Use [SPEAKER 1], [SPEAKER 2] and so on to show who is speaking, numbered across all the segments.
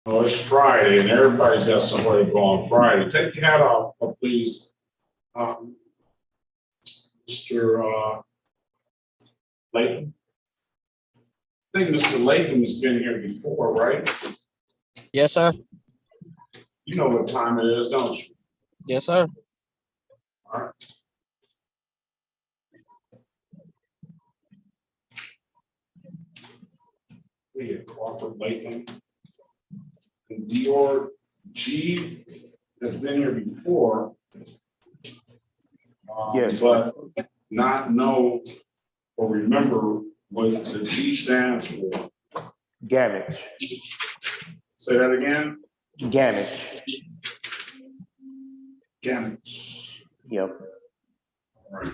[SPEAKER 1] Oh, it's Friday and everybody's got somewhere to go on Friday. Take your hat off, please. Mr. Latham. I think Mr. Latham has been here before, right?
[SPEAKER 2] Yes, sir.
[SPEAKER 1] You know what time it is, don't you?
[SPEAKER 2] Yes, sir.
[SPEAKER 1] All right. We have Crawford Latham. And Dior G has been here before.
[SPEAKER 3] Yes.
[SPEAKER 1] But not know or remember what the G stands for.
[SPEAKER 3] Gamage.
[SPEAKER 1] Say that again?
[SPEAKER 3] Gamage.
[SPEAKER 1] Gamage.
[SPEAKER 3] Yep.
[SPEAKER 1] All right.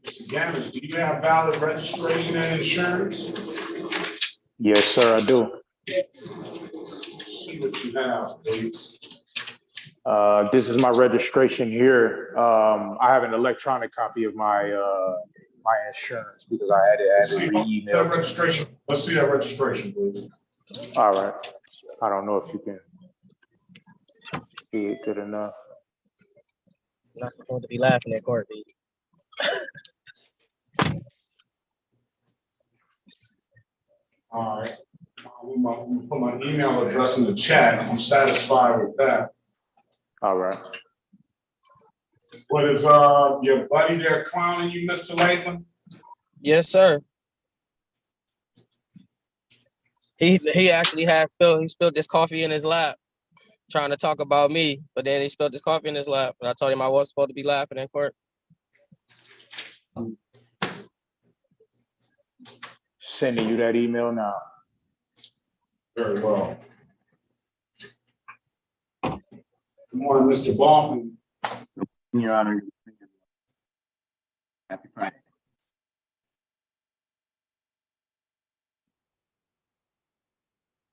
[SPEAKER 1] Mr. Gamage, do you have valid registration and insurance?
[SPEAKER 3] Yes, sir, I do.
[SPEAKER 1] See what you have, please.
[SPEAKER 3] This is my registration here. I have an electronic copy of my my insurance because I had it re-emailed.
[SPEAKER 1] That registration. Let's see that registration, please.
[SPEAKER 3] All right. I don't know if you can see it good enough.
[SPEAKER 2] I'm not supposed to be laughing at court, B.
[SPEAKER 1] All right. I'm gonna put my email address in the chat. I'm satisfied with that.
[SPEAKER 3] All right.
[SPEAKER 1] What is your buddy there clowning you, Mr. Latham?
[SPEAKER 2] Yes, sir. He actually he spilled this coffee in his lap, trying to talk about me, but then he spilled this coffee in his lap, and I told him I wasn't supposed to be laughing in court.
[SPEAKER 3] Sending you that email now.
[SPEAKER 1] Very well. Good morning, Mr. Baldwin.
[SPEAKER 4] Your Honor. Happy Friday.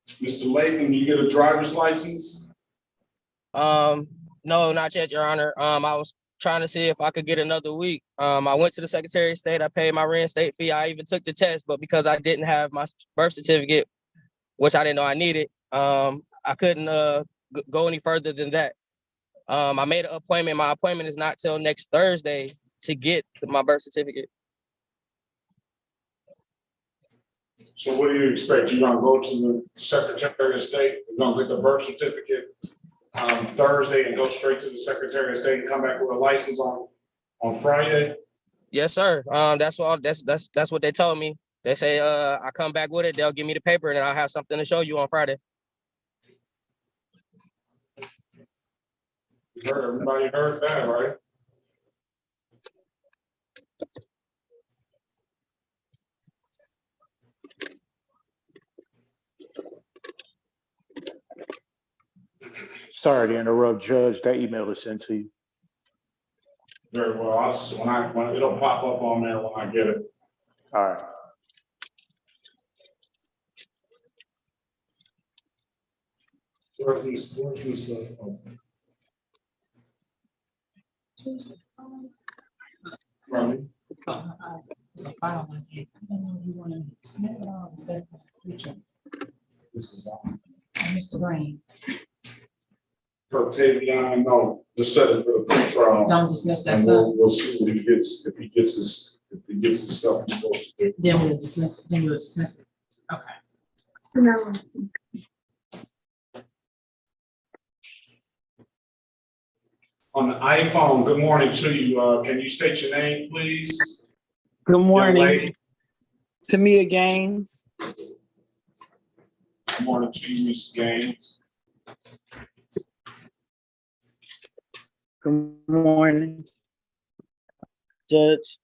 [SPEAKER 1] Mr. Latham, you get a driver's license?
[SPEAKER 2] No, not yet, Your Honor. I was trying to see if I could get another week. I went to the Secretary of State. I paid my reinstate fee. I even took the test, but because I didn't have my birth certificate, which I didn't know I needed, I couldn't go any further than that. I made an appointment. My appointment is not till next Thursday to get my birth certificate.
[SPEAKER 1] So what do you expect? You're gonna go to the Secretary of State, you're gonna get the birth certificate Thursday and go straight to the Secretary of State and come back with a license on Friday?
[SPEAKER 2] Yes, sir. That's what they told me. They say I come back with it, they'll give me the paper, and I'll have something to show you on Friday.
[SPEAKER 1] Everybody heard that, right?
[SPEAKER 3] Sorry to interrupt, Judge. That email is sent to you.
[SPEAKER 1] Very well. When it'll pop up on there when I get it.
[SPEAKER 3] All right.
[SPEAKER 1] Where's this? Right. This is
[SPEAKER 5] Mr. Green.
[SPEAKER 1] for Tavion. No, just set it for the pre-trial.
[SPEAKER 5] Don't dismiss that
[SPEAKER 1] And
[SPEAKER 5] stuff.
[SPEAKER 1] we'll see what he gets, if he gets his stuff he's supposed to do.
[SPEAKER 5] Then we'll dismiss it. Then we'll dismiss it. Okay.
[SPEAKER 6] No.
[SPEAKER 1] On the iPhone, good morning to you. Can you state your name, please?
[SPEAKER 7] Good
[SPEAKER 1] Young
[SPEAKER 7] morning,
[SPEAKER 1] lady?
[SPEAKER 7] Tamia Gaines.
[SPEAKER 1] Good morning to you, Ms. Gaines.
[SPEAKER 7] Good morning, Judge.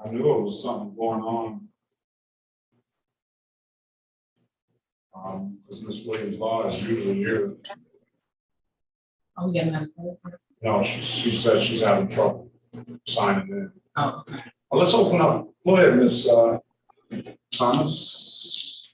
[SPEAKER 1] I knew it was something going on. Because Ms. Williams Law is usually here.
[SPEAKER 5] Oh, we got another clerk?
[SPEAKER 1] No, she said she's having trouble signing in.
[SPEAKER 5] Oh, okay.
[SPEAKER 1] Well, let's open up. Go ahead, Ms. Thomas.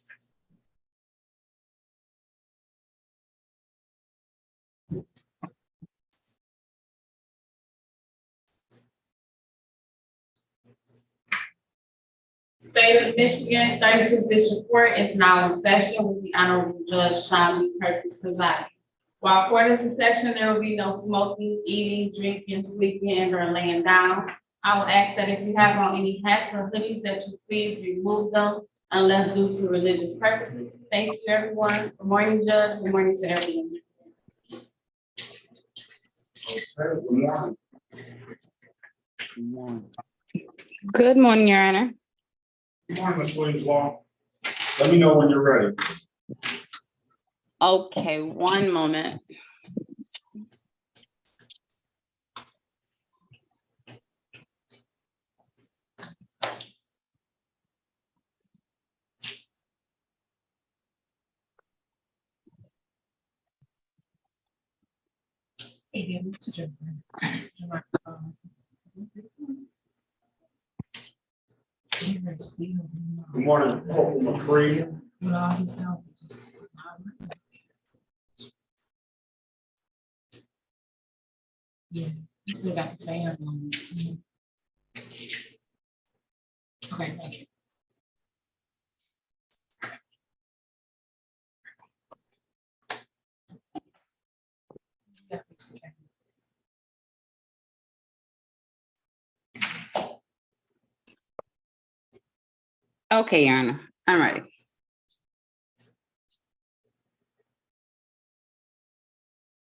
[SPEAKER 4] State of Michigan, 36th District Court is now in session with the Honorable Judge Sean B. Perkins presiding. While court is in session, there will be no smoking, eating, drinking, sleeping, and/or laying down. I will ask that if you have on any hats or hoodies that you please remove them unless due to religious purposes. Thank you, everyone. Good morning, Judge. Good morning to everyone.
[SPEAKER 1] Okay, good morning.
[SPEAKER 7] Good morning.
[SPEAKER 6] Good morning, Your Honor.
[SPEAKER 1] Good morning, Ms. Williams Law. Let me know when you're ready.
[SPEAKER 6] Okay, one moment.
[SPEAKER 5] Hey, dear, Mr.
[SPEAKER 1] Good morning, Courtroom 3.
[SPEAKER 5] With all his help, just. Yeah, you still got the fan on. Okay, thank you.
[SPEAKER 6] Okay, Your Honor, I'm ready.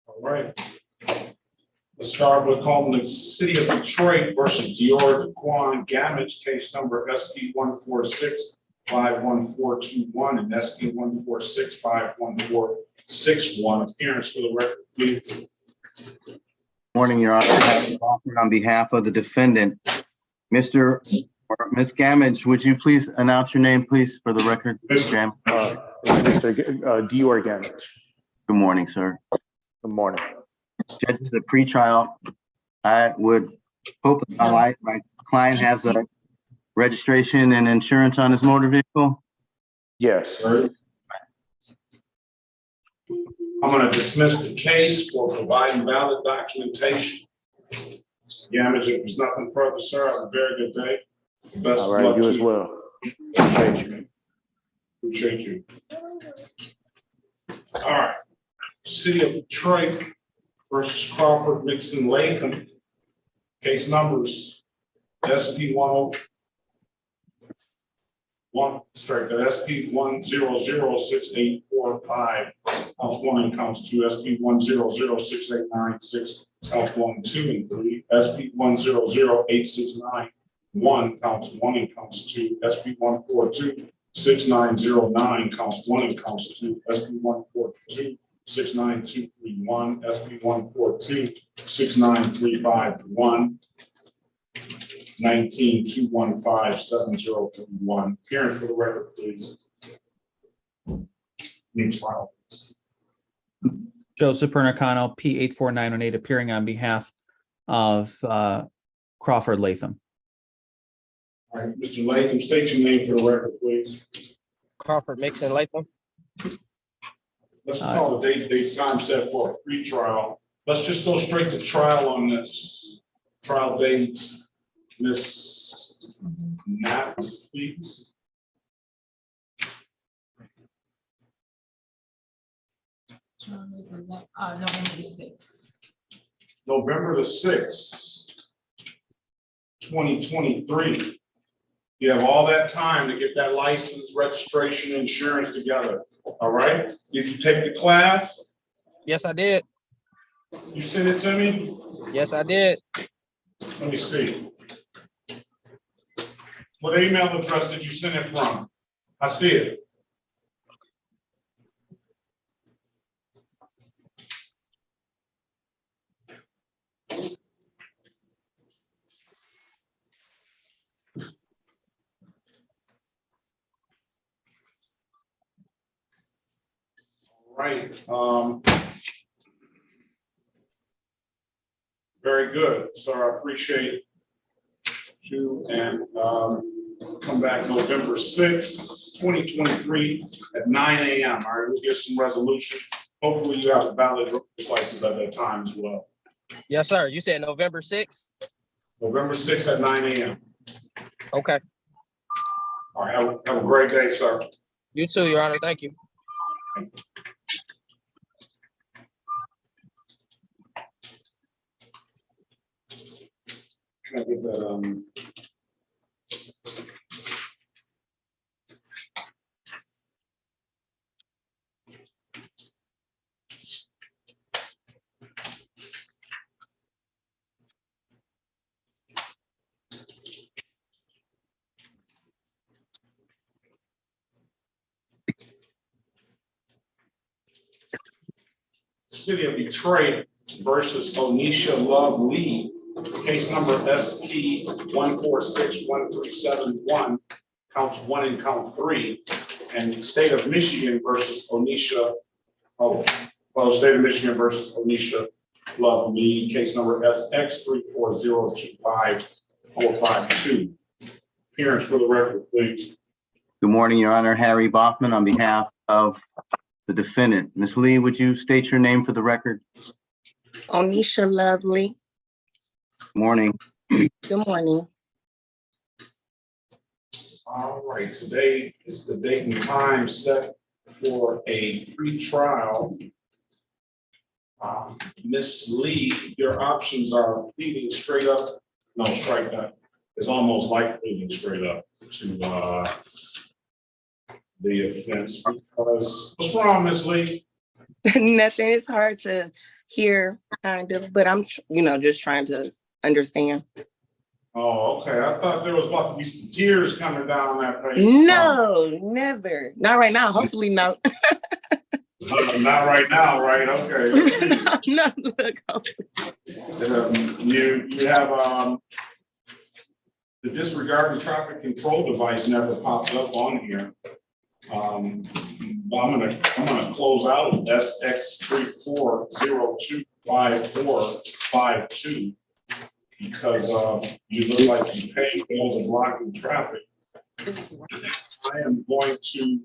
[SPEAKER 1] All right. Let's start with calling the City of Detroit versus Dior Daquan Gamage, case number SP 146-51421 and SP 146-51461. Appearance for the record, please.
[SPEAKER 8] Morning, Your Honor. On behalf of the defendant, Mr. or Ms. Gamage, would you please announce your name, please, for the record?
[SPEAKER 1] Mr.
[SPEAKER 3] Mr. Dior Gamage.
[SPEAKER 8] Good morning, sir.
[SPEAKER 3] Good morning.
[SPEAKER 8] Judge, this is a pretrial. I would hope that my client has a registration and insurance on his motor vehicle.
[SPEAKER 3] Yes.
[SPEAKER 1] I'm going to dismiss the case for providing valid documentation. Mr. Gamage, if there's nothing further, sir, have a very good day. Best
[SPEAKER 3] All
[SPEAKER 1] of
[SPEAKER 3] right,
[SPEAKER 1] luck
[SPEAKER 3] you
[SPEAKER 1] to
[SPEAKER 3] as well. Appreciate you.
[SPEAKER 1] Appreciate you. All right. City of Detroit versus Crawford, Mixon, Latham. Case numbers SP 101, strike that SP 1006845, counts 1 and counts 2, SP 1006896, counts 1, 2, and 3, SP 1008691, counts 1 and counts 2, SP 1426909, counts 1 and counts 2, SP 1426931, SP 1426935-1, 19-215-7031. Appearance for the record, please. Need trial.
[SPEAKER 9] Joseph Pernicano, P84918, appearing on behalf of Crawford Latham.
[SPEAKER 1] All right, Mr. Latham, state your name for the record, please.
[SPEAKER 2] Crawford Mixon Latham.
[SPEAKER 1] Let's call the date time set for a pre-trial. Let's just go straight to trial on this. Trial date, Ms. Knapp, please.
[SPEAKER 5] November the 6th.
[SPEAKER 1] November the 6th, 2023. You have all that time to get that license, registration, insurance together. All right? Did you take the class?
[SPEAKER 2] Yes, I did.
[SPEAKER 1] You sent it to me?
[SPEAKER 2] Yes, I did.
[SPEAKER 1] Let me see. What email address did you send it from? I see it. Right. Very good, sir. I appreciate you, and come back November 6th, 2023 at 9 a.m. All right, we'll get some resolution. Hopefully you have a valid driver's license at that time as well.
[SPEAKER 2] Yes, sir. You said November 6th?
[SPEAKER 1] November 6th at 9 a.m.
[SPEAKER 2] Okay.
[SPEAKER 1] All right, have a great day, sir.
[SPEAKER 2] You too, Your Honor. Thank you.
[SPEAKER 1] Can I get that, City of Detroit versus Onisha Love Lee, case number SP 1461371, counts 1 and count 3, and State of Michigan versus Onisha, State of Michigan versus Onisha Love Lee, case number SX 340254552. Appearance for the record, please.
[SPEAKER 8] Good morning, Your Honor. Harry Bachman on behalf of the defendant. Ms. Lee, would you state your name for the record?
[SPEAKER 10] Onisha Lovely.
[SPEAKER 8] Morning.
[SPEAKER 10] Good morning.
[SPEAKER 1] All right, today is the date and time set for a pre-trial. Ms. Lee, your options are pleading straight up. No, strike that. It's almost like pleading straight up to the offense, because what's wrong, Ms. Lee?
[SPEAKER 10] Nothing. It's hard to hear, kind of, but I'm, just trying to understand.
[SPEAKER 1] Oh, okay. I thought there was about to be some tears coming down that face.
[SPEAKER 10] No, never. Not right now. Hopefully, no.
[SPEAKER 1] Not right now, right? Okay.
[SPEAKER 10] No, look.
[SPEAKER 1] You have the disregard the traffic control device never popped up on here. I'm gonna close out SX 34025452 because you look like you paid bills and blocking traffic. I am going to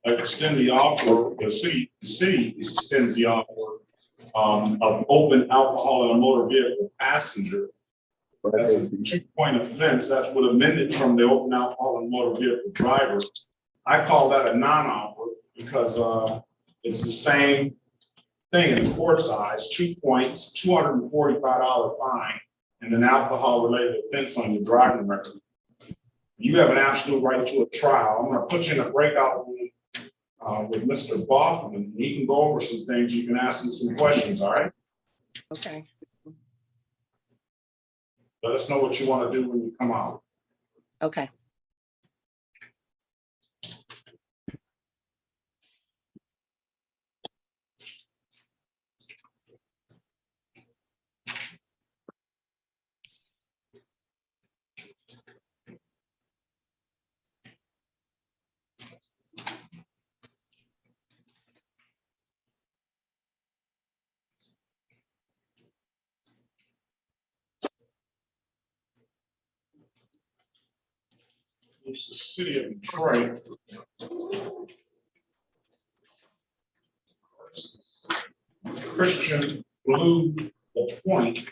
[SPEAKER 1] extend the offer. The city extends the offer of open alcohol in a motor vehicle passenger. That's a 2-point offense. That's what amended from the open alcohol and motor vehicle driver. I call that a non-offer because it's the same thing in the court size, 2 points, $245 fine, and an alcohol-related offense on your driving record. You have an absolute right to a trial. I'm going to put you in a breakout room with Mr. Boffman. He can go over some things. You can ask him some questions, all right?
[SPEAKER 10] Okay.
[SPEAKER 1] Let us know what you want to do when you come out.
[SPEAKER 10] Okay.
[SPEAKER 1] It's the city of Detroit. Christian Blue LaPointe,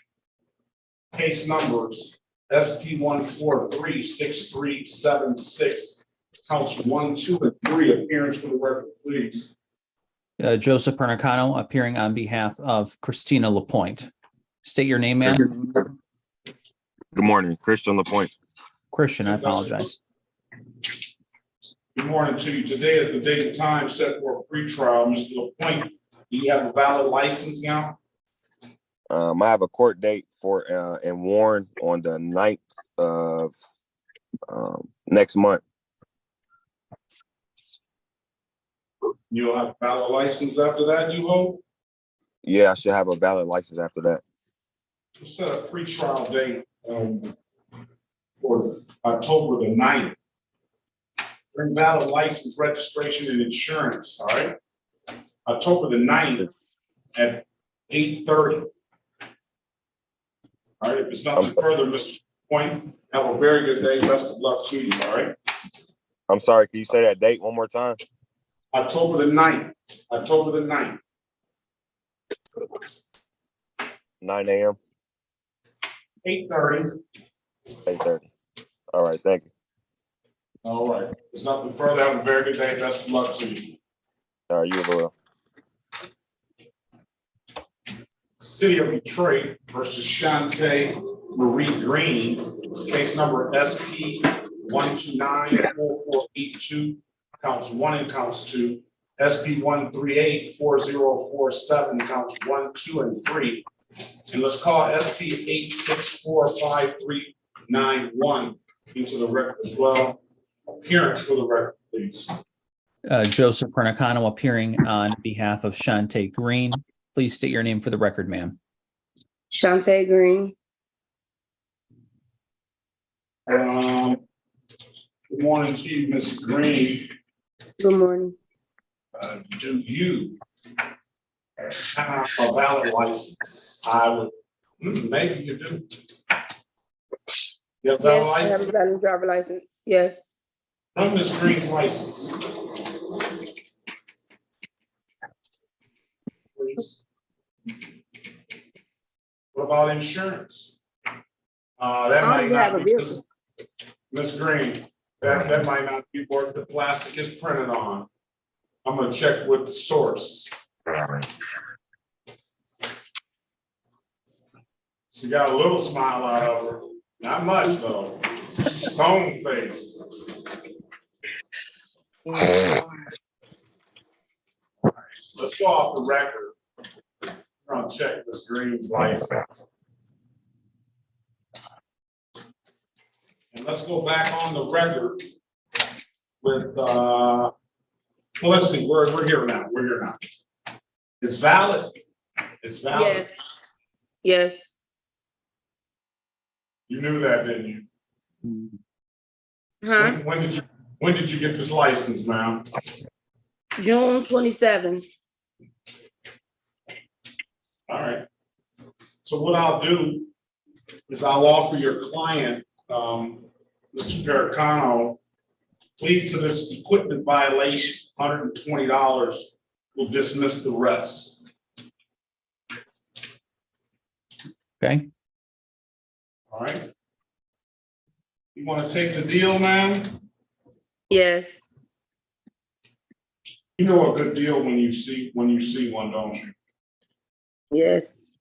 [SPEAKER 1] case numbers SP 1436376, counts 1, 2, and 3. Appearance for the record, please.
[SPEAKER 9] Joseph Pernicano appearing on behalf of Christina LaPointe. State your name, ma'am.
[SPEAKER 11] Good morning, Christian LaPointe.
[SPEAKER 9] Christian, I apologize.
[SPEAKER 1] Good morning to you. Today is the date and time set for a pretrial. Mr. LaPointe, do you have a valid license now?
[SPEAKER 11] I have a court date for in Warren on the 9th of next month.
[SPEAKER 1] You'll have a valid license after that, you hope?
[SPEAKER 11] Yeah, I should have a valid license after that.
[SPEAKER 1] We'll set a pretrial date for October the 9th. Bring valid license, registration, and insurance, all right? October the 9th at 8:30. All right, if it's nothing further, Mr. Point, have a very good day. Best of luck to you, all right?
[SPEAKER 11] I'm sorry, can you say that date one more time?
[SPEAKER 1] October the 9th, October the 9th.
[SPEAKER 11] 9 a.m.
[SPEAKER 1] 8:30.
[SPEAKER 11] 8:30. All right, thank you.
[SPEAKER 1] All right, if there's nothing further, have a very good day. Best of luck to you.
[SPEAKER 11] All right, you as well.
[SPEAKER 1] City of Detroit versus Shante Marie Green, case number SP 1294482, counts 1 and counts 2, SP 1384047, counts 1, 2, and 3. And let's call SP 8645391 into the record as well. Appearance for the record, please.
[SPEAKER 9] Joseph Pernicano appearing on behalf of Shante Green. Please state your name for the record, ma'am.
[SPEAKER 10] Shante Green.
[SPEAKER 1] Good morning to you, Ms. Green.
[SPEAKER 10] Good morning.
[SPEAKER 1] Do you have a valid license? I would, maybe you do. You have a valid
[SPEAKER 10] Yes, I have a
[SPEAKER 1] license?
[SPEAKER 10] valid driver license. Yes.
[SPEAKER 1] Run Ms. Green's license. Please. What about insurance? That
[SPEAKER 10] I
[SPEAKER 1] might
[SPEAKER 10] don't have
[SPEAKER 1] not
[SPEAKER 10] a
[SPEAKER 1] be,
[SPEAKER 10] vehicle.
[SPEAKER 1] Ms. Green, that might not be what the plastic is printed on. I'm gonna check with the source. She got a little smile out of her, not much though. Stone face. Let's go off the record. We're gonna check Ms. Green's license. And let's go back on the record with, well, let's see, we're here now, we're here now. It's valid, it's valid.
[SPEAKER 10] Yes. Yes.
[SPEAKER 1] You knew that, didn't you?
[SPEAKER 10] Huh?
[SPEAKER 1] When did you get this license, ma'am?
[SPEAKER 10] June 27th.
[SPEAKER 1] All right. So what I'll do is I'll offer your client, Mr. Pericano, plead to this equipment violation, $120. We'll dismiss the rest.
[SPEAKER 9] Okay.
[SPEAKER 1] All right. You want to take the deal, ma'am?
[SPEAKER 10] Yes.
[SPEAKER 1] You know a good deal when you see one, don't you?
[SPEAKER 10] Yes.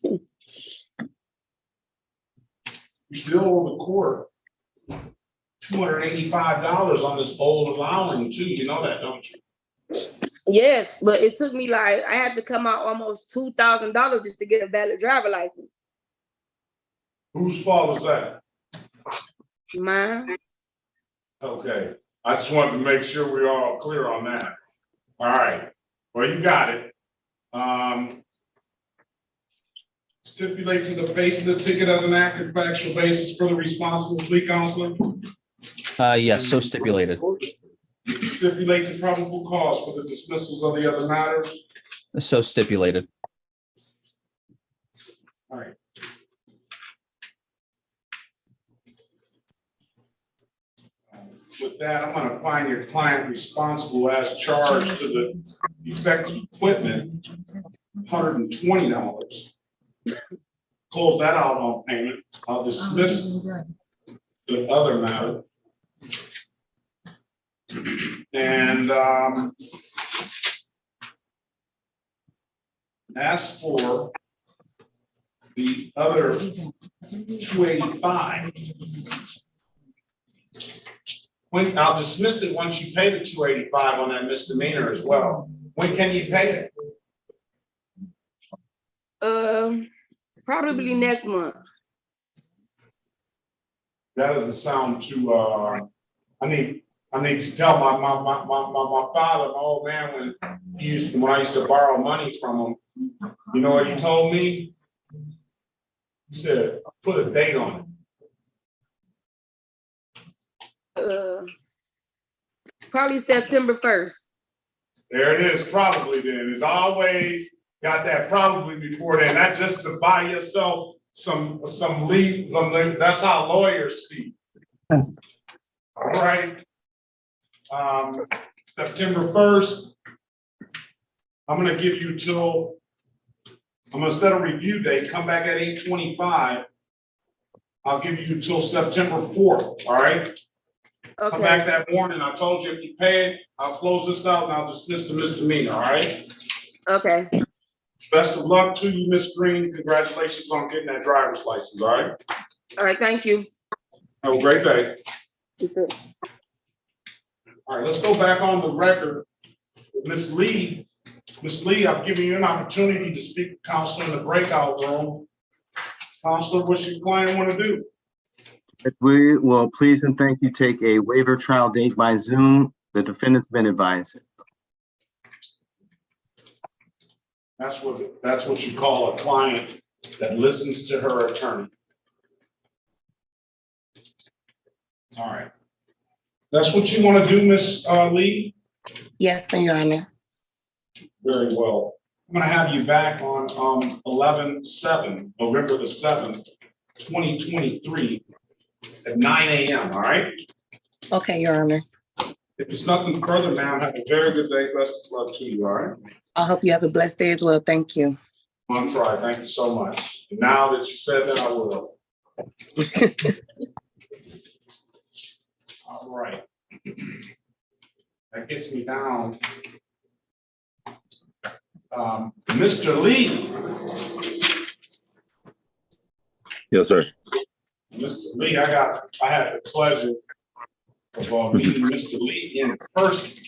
[SPEAKER 1] You still owe the court $285 on this old allowing too. You know that, don't you?
[SPEAKER 10] Yes, but it took me like, I had to come out almost $2,000 just to get a valid driver license.
[SPEAKER 1] Whose fault was that?
[SPEAKER 10] Mine.
[SPEAKER 1] Okay, I just wanted to make sure we're all clear on that. All right, well, you got it. Stipulate to the face of the ticket as an accurate factual basis for the responsible plea counselor.
[SPEAKER 9] Yes, so stipulated.
[SPEAKER 1] Stipulate to probable cause for the dismissals of the other matters.
[SPEAKER 9] So stipulated.
[SPEAKER 1] All right. With that, I'm gonna find your client responsible as charged to the defective equipment, $120. Close that out on payment. I'll dismiss the other matter. And as for the other 285, I'll dismiss it once you pay the 285 on that misdemeanor as well. When can you pay it?
[SPEAKER 10] Probably next month.
[SPEAKER 1] That doesn't sound too, I need to tell my father, my old man, when I used to borrow money from him, you know what he told me? He said, put a date on it.
[SPEAKER 10] Probably September 1st.
[SPEAKER 1] There it is, probably then. It's always got that probably before then. That's just to buy yourself some lead. That's how lawyers speak. All right. September 1st, I'm gonna give you till, I'm gonna set a review date, come back at 8:25. I'll give you till September 4th, all right? Come back
[SPEAKER 10] Okay,
[SPEAKER 1] that morning. I told you if you pay it, I'll close this out and I'll dismiss the misdemeanor, all right?
[SPEAKER 10] okay.
[SPEAKER 1] Best of luck to you, Miss Green. Congratulations on getting that driver's license, all right?
[SPEAKER 10] All right, thank you.
[SPEAKER 1] Have a great day.
[SPEAKER 10] You too.
[SPEAKER 1] All right, let's go back on the record with Ms. Lee. Ms. Lee, I've given you an opportunity to speak to counsel in the breakout room. Counselor, what's your client want to do?
[SPEAKER 8] If we will please and thank you take a waiver trial date by Zoom. The defendant's been advised.
[SPEAKER 1] That's what you call a client that listens to her attorney. All right. That's what you want to do, Ms. Lee?
[SPEAKER 10] Yes, Your Honor.
[SPEAKER 1] Very well. I'm going to have you back on 11/7, November the 7th, 2023 at 9 a.m., all right?
[SPEAKER 10] Okay, Your Honor.
[SPEAKER 1] If there's nothing further, ma'am, have a very good day. Best of luck to you, all right?
[SPEAKER 10] I hope you have a blessed day as well. Thank you.
[SPEAKER 1] I'm trying. Thank you so much. Now that you said that, I will. All right. That gets me down. Mr. Lee.
[SPEAKER 11] Yes, sir.
[SPEAKER 1] Mr. Lee, I had the pleasure of meeting Mr. Lee in person.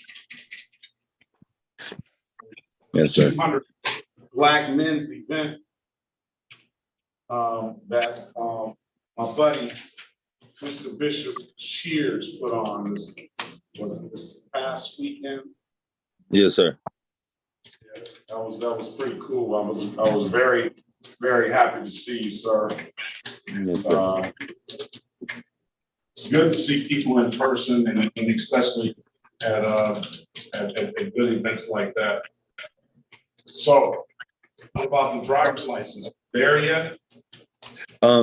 [SPEAKER 11] Yes, sir.
[SPEAKER 1] 200 Black men's event that my buddy, Mr. Bishop Shears, put on this past weekend.
[SPEAKER 11] Yes, sir.
[SPEAKER 1] Yeah, that was pretty cool. I was very, very happy to see you, sir.
[SPEAKER 11] Yes, sir.
[SPEAKER 1] It's good to see people in person and especially at good events like that. So, what about the driver's license? There yet?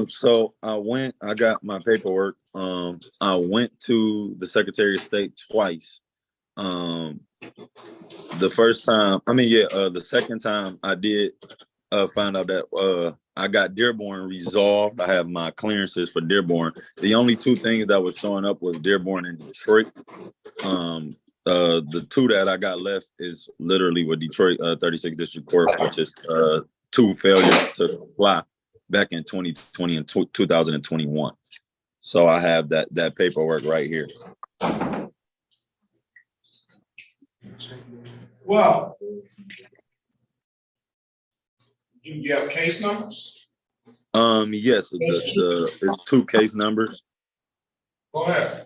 [SPEAKER 11] So I got my paperwork. I went to the Secretary of State twice. The first time, the second time I did find out that I got Dearborn resolved. I have my clearances for Dearborn. The only two things that was showing up was Dearborn and Detroit. The two that I got left is literally with Detroit 36th District Court, which is two failures to apply back in 2020 and 2021. So I have that paperwork right here.
[SPEAKER 1] Well, do you have case numbers?
[SPEAKER 11] Yes, it's two case numbers.
[SPEAKER 1] Go ahead.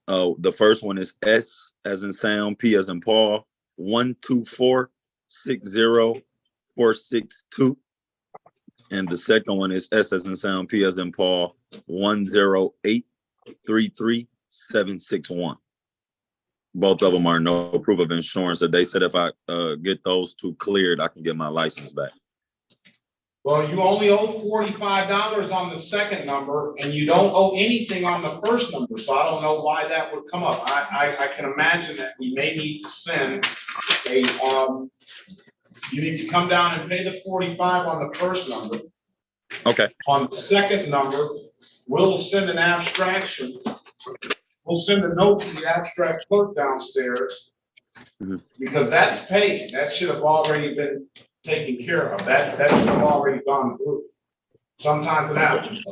[SPEAKER 11] The first one is S as in Sam, P as in Paul, 124-60462. And the second one is S as in Sam, P as in Paul, 108-33761. Both of them are no proof of insurance. So they said if I get those two cleared, I can get my license back.
[SPEAKER 1] Well, you only owe $45 on the second number, and you don't owe anything on the first number. So I don't know why that would come up. I can imagine that we may need to send a you need to come down and pay the 45 on the first number.
[SPEAKER 11] Okay.
[SPEAKER 1] On the second number, we'll send an abstraction. We'll send a note to the abstract clerk downstairs because that's paid. That should have already been taken care of. That should have already gone through. Sometimes it happens.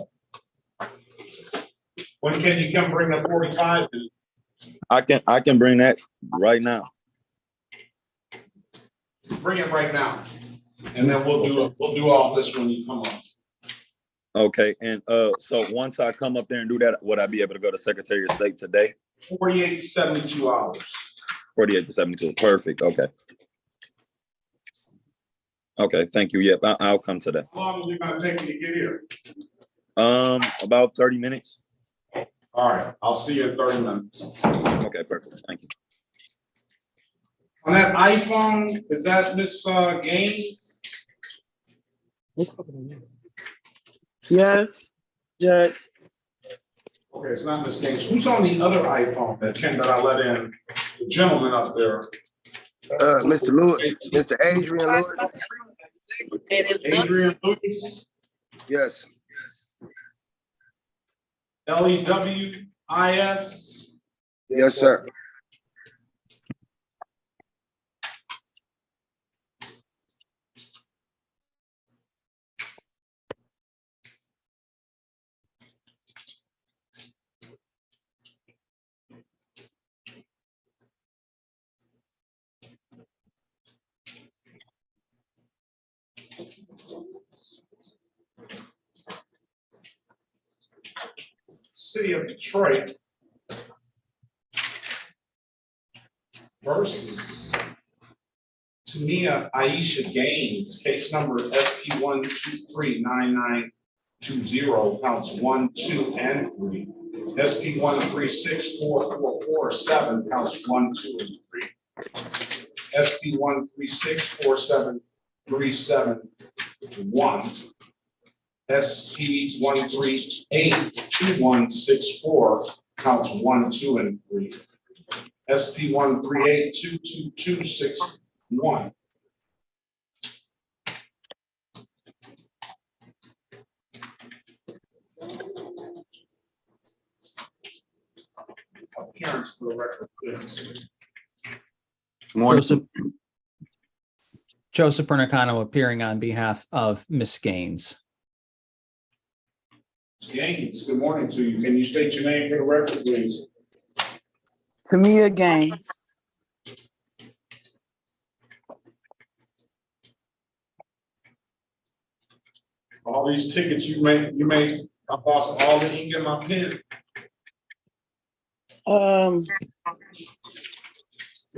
[SPEAKER 1] When can you come bring the 45 in?
[SPEAKER 11] I can bring that right now.
[SPEAKER 1] Bring it right now, and then we'll do all this when you come up.
[SPEAKER 11] Okay, and so once I come up there and do that, would I be able to go to Secretary of State today?
[SPEAKER 1] 48 to 72 hours.
[SPEAKER 11] 48 to 72. Perfect. Okay. Okay. Thank you. Yep, I'll come today.
[SPEAKER 1] How long is it going to take you to get here?
[SPEAKER 11] About 30 minutes.
[SPEAKER 1] All right, I'll see you in 30 minutes.
[SPEAKER 11] Okay, perfect. Thank you.
[SPEAKER 1] On that iPhone, is that Miss Gaines?
[SPEAKER 7] Yes, Judge.
[SPEAKER 1] Okay, it's not Miss Gaines. Who's on the other iPhone that I let in? The gentleman up there.
[SPEAKER 12] Mr. Lewis, Mr. Adrian Lewis.
[SPEAKER 1] Adrian Lewis,
[SPEAKER 12] Yes.
[SPEAKER 1] LEWIS.
[SPEAKER 12] Yes, sir.
[SPEAKER 1] City of Detroit versus Tamia Aisha Gaines, case number SP 1239920, counts 1, 2, and 3. SP 1364447, counts 1, 2, and 3. SP 1364737, SP 1382164, counts 1, 2, and 3. SP 1382261. Appearance for the record, please.
[SPEAKER 9] Joseph Pernicano appearing on behalf of Miss Gaines.
[SPEAKER 1] Ms. Gaines, good morning to you. Can you state your name for the record, please?
[SPEAKER 7] Tamia Gaines.
[SPEAKER 1] All these tickets you made, I lost all the ink in my pen.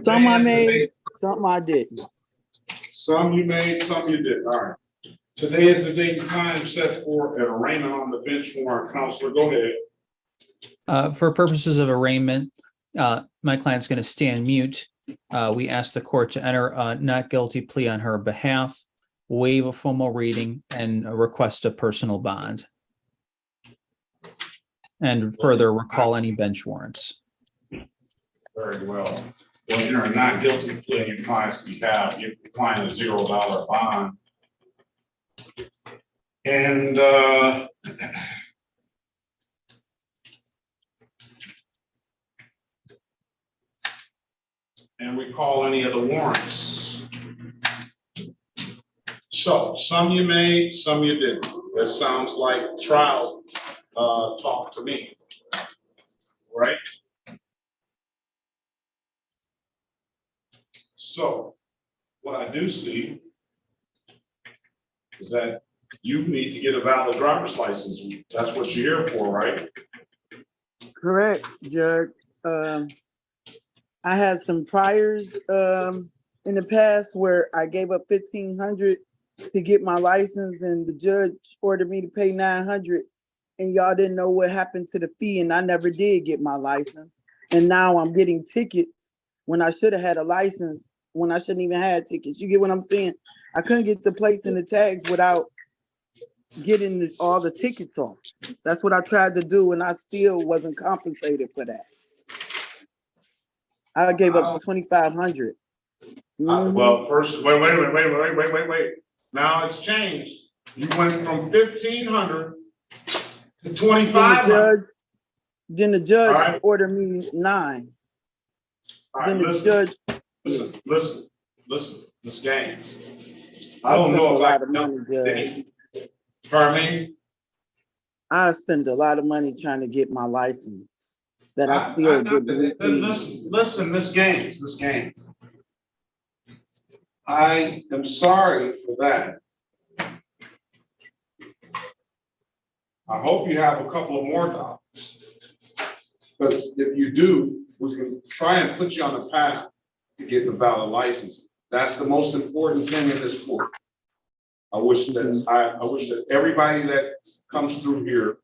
[SPEAKER 7] Some I made, some I didn't.
[SPEAKER 1] Some you made, some you didn't. All right. Today is the date and time set for an arraignment on the bench warrant. Counselor, go ahead.
[SPEAKER 9] For purposes of arraignment, my client's going to stand mute. We ask the court to enter a not guilty plea on her behalf, waive a formal reading, and request a personal bond. And further recall any bench warrants.
[SPEAKER 1] Very well. Well, enter a not guilty plea on your client's behalf. Give the client a $0 bond. And we call any of the warrants. So some you made, some you didn't. That sounds like trial talk to me, right? So what I do see is that you need to get a valid driver's license. That's what you're here for, right?
[SPEAKER 7] Correct, Judge. I had some priors in the past where I gave up $1,500 to get my license, and the judge ordered me to pay $900, and y'all didn't know what happened to the fee, and I never did get my license. And now I'm getting tickets when I should have had a license, when I shouldn't even have tickets. You get what I'm saying? I couldn't get the plates and the tags without getting all the tickets off. That's what I tried to do, and I still wasn't compensated for that. I gave up $2,500.
[SPEAKER 1] Well, first, wait. Now it's changed. You went from $1,500 to $2,500.
[SPEAKER 7] Then the judge
[SPEAKER 1] right.
[SPEAKER 7] ordered me $9.
[SPEAKER 1] All right,
[SPEAKER 7] Then the
[SPEAKER 1] listen,
[SPEAKER 7] judge.
[SPEAKER 1] listen, Ms. Gaines. I don't know if I can help you. Pardon me?
[SPEAKER 7] I spent a lot of money trying to get my license that I still didn't.
[SPEAKER 1] Listen, Ms. Gaines. I am sorry for that. I hope you have a couple of more dollars. But if you do, we can try and put you on the path to get the valid license. That's the most important thing in this court. I wish that everybody that comes through here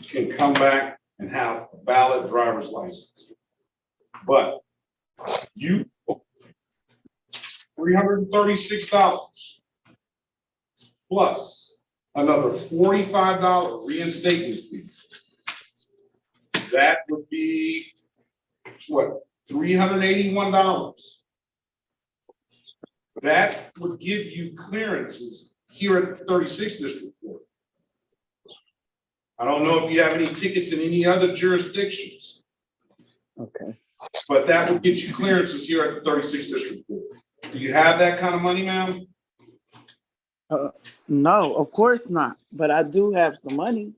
[SPEAKER 1] can come back and have a valid driver's license. But you $336 plus another $45 reinstatement fee. That would be what, $381. That would give you clearances here at the 36th District Court. I don't know if you have any tickets in any other jurisdictions,
[SPEAKER 7] Okay.
[SPEAKER 1] but that would get you clearances here at the 36th District Court. Do you have that kind of money, ma'am?
[SPEAKER 7] No, of course not, but I do have some money.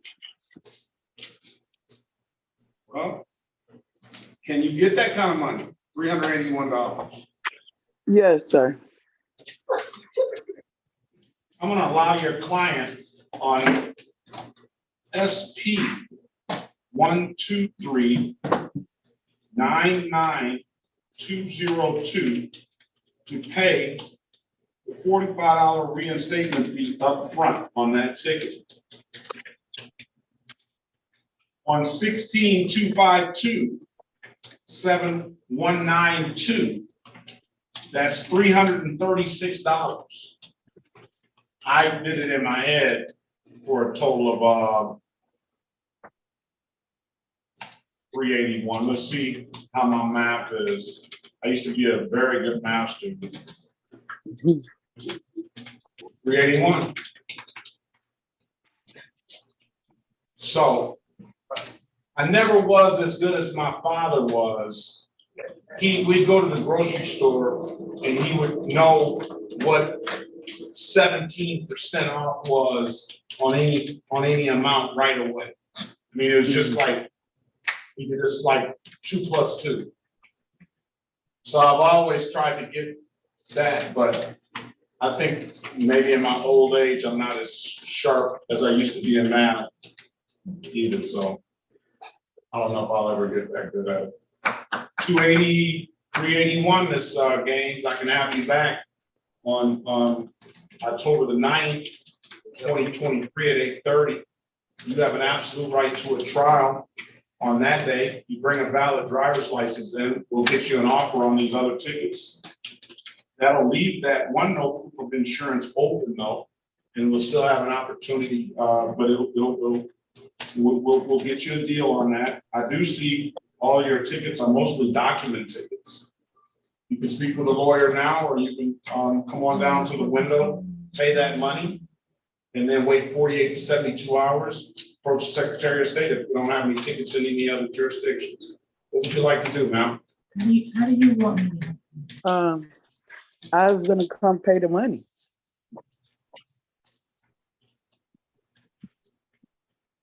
[SPEAKER 1] Well, can you get that kind of money? $381.
[SPEAKER 7] Yes, sir.
[SPEAKER 1] I'm gonna allow your client on SP 123-99202 to pay the $45 reinstatement fee up front on that ticket. On 16-252-7192, that's $336. I did it in my head for a total of $381. Let's see how my math is. I used to be a very good math student. 381. So I never was as good as my father was. We'd go to the grocery store and he would know what 17% off was on any amount right away. I mean, it was just like, you could just like 2 + 2. So I've always tried to get that, but I think maybe in my old age, I'm not as sharp as I used to be in math either. So I don't know if I'll ever get that good at it. 280, 381 this games. I can have you back on October the 9th, 2023 at 8:30. You have an absolute right to a trial on that day. You bring a valid driver's license in, we'll get you an offer on these other tickets. That'll leave that one no proof of insurance open though, and we'll still have an opportunity, but we'll get you a deal on that. I do see all your tickets are mostly document tickets. You can speak with a lawyer now, or you can come on down to the window, pay that money, and then wait 48 to 72 hours, approach the Secretary of State if you don't have any tickets in any other jurisdictions. What would you like to do, ma'am?
[SPEAKER 5] How do you want me to?
[SPEAKER 7] I was gonna come pay the money.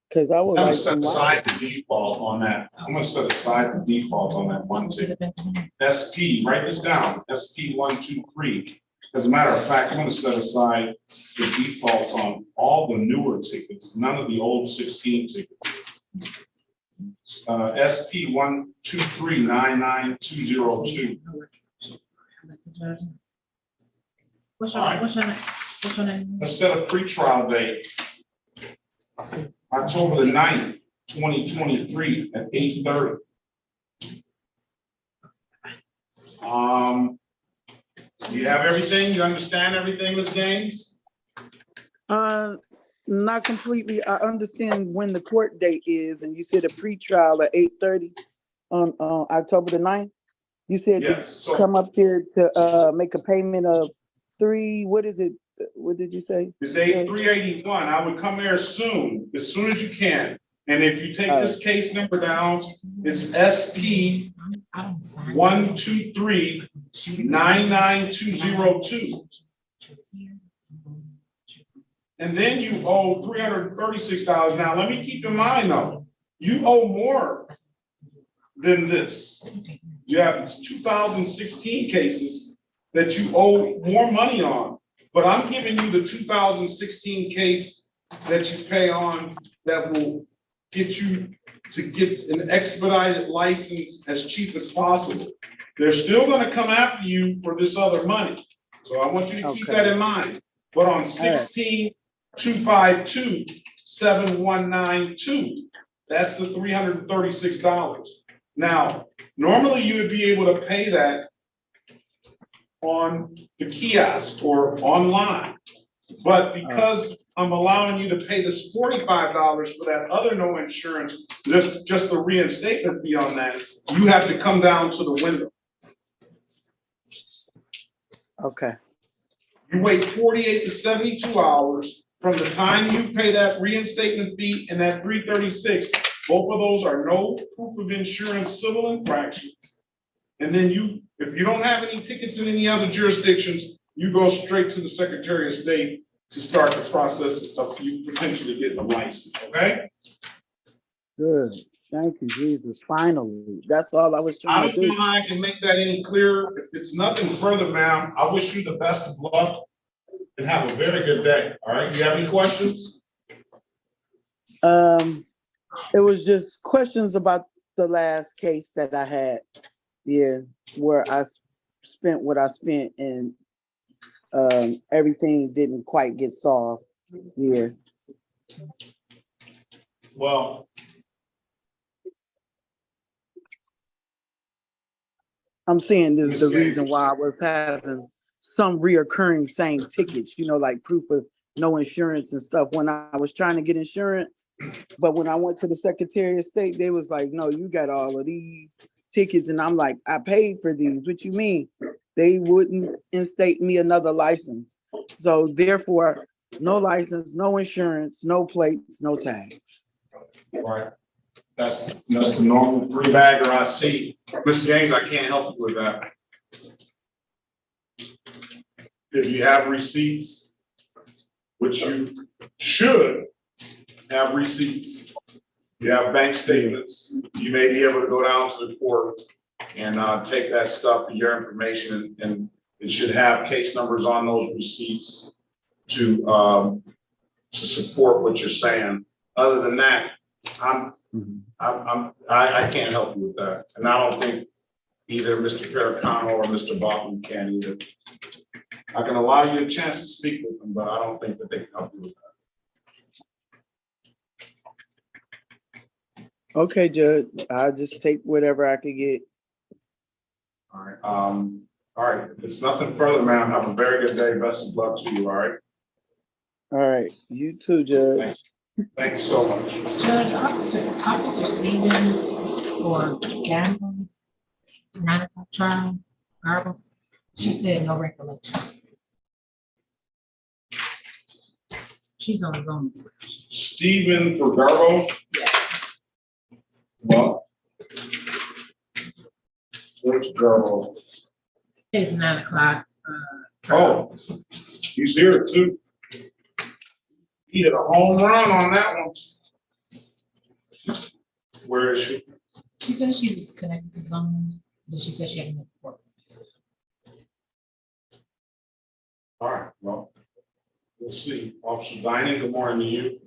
[SPEAKER 7] Because I would
[SPEAKER 1] I'm gonna
[SPEAKER 7] like
[SPEAKER 1] set
[SPEAKER 7] some.
[SPEAKER 1] aside the default on that. I'm gonna set aside the default on that one ticket. SP, write this down, SP 123. As a matter of fact, I'm gonna set aside the defaults on all the newer tickets, none of the old 16 tickets. SP 123-99202.
[SPEAKER 5] What's your name?
[SPEAKER 1] Let's set a pretrial date. October the 9th, 2023 at 8:30. You have everything? You understand everything, Ms. Gaines?
[SPEAKER 7] Not completely. I understand when the court date is, and you said a pretrial at 8:30 on October the 9th. You said
[SPEAKER 1] Yes,
[SPEAKER 7] to
[SPEAKER 1] so-
[SPEAKER 7] come up here to make a payment of what is it? What did you say?
[SPEAKER 1] It's 381. I would come there soon as you can. And if you take this case number down, it's SP 123-99202. And then you owe $336. Now, let me keep in mind though, you owe more than this. You have 2016 cases that you owe more money on. But I'm giving you the 2016 case that you pay on that will get you to get an expedited license as cheap as possible. They're still going to come after you for this other money. So I want you to keep that in mind. But on 16-252-7192, that's the $336. Now, normally you would be able to pay that on the kiosk or online. But because I'm allowing you to pay this $45 for that other no insurance, just the reinstatement fee on that, you have to come down to the window.
[SPEAKER 7] Okay.
[SPEAKER 1] You wait 48 to 72 hours from the time you pay that reinstatement fee and that 336. Both of those are no proof of insurance civil infractions. And then if you don't have any tickets in any other jurisdictions, you go straight to the Secretary of State to start the process of you potentially getting a license, okay?
[SPEAKER 7] Good. Thank you, Jesus. Finally. That's all I was
[SPEAKER 1] I
[SPEAKER 7] trying to
[SPEAKER 1] don't
[SPEAKER 7] do.
[SPEAKER 1] know how I can make that any clearer. If it's nothing further, ma'am, I wish you the best of luck and have a very good day, all right? You have any questions?
[SPEAKER 7] It was just questions about the last case that I had. Yeah, where I spent what I spent and everything didn't quite get solved. Yeah.
[SPEAKER 1] Well,
[SPEAKER 7] I'm saying this is the
[SPEAKER 1] Miss
[SPEAKER 7] reason
[SPEAKER 1] Gaines.
[SPEAKER 7] why I was having some reoccurring same tickets, like proof of no insurance and stuff when I was trying to get insurance. But when I went to the Secretary of State, they was like, no, you got all of these tickets. And I'm like, I paid for these. What you mean? They wouldn't instate me another license. So therefore, no license, no insurance, no plates, no tags.
[SPEAKER 1] right. That's the normal three-bagger I see. Ms. James, I can't help you with that. If you have receipts, which you should have receipts, you have bank statements, you may be able to go down to the court and take that stuff for your information, and it should have case numbers on those receipts to support what you're saying. Other than that, I can't help you with that, and I don't think either Mr. Pericano or Mr. Bachman can either. I can allow you a chance to speak with them, but I don't think that they can help you with that.
[SPEAKER 7] Okay, Judge, I'll just take whatever I could get.
[SPEAKER 1] All right. All right. If it's nothing further, ma'am, have a very good day. Best of luck to you. All right.
[SPEAKER 7] All right. You too, Judge.
[SPEAKER 1] Thank you so much.
[SPEAKER 5] Judge, Officer Stevens or Gamble, 9 o'clock trial, Garble, she said no recollection. She's on the zone.
[SPEAKER 1] Stephen for Garbo.
[SPEAKER 5] Yes.
[SPEAKER 1] Well, where's Garbo?
[SPEAKER 5] It's 9 o'clock.
[SPEAKER 1] Oh, he's here too. He hit a home run on that one. Where is she?
[SPEAKER 5] She said she was connected to someone, but she said she had no report.
[SPEAKER 1] All right, well, we'll see. Officer Dining, good morning to you.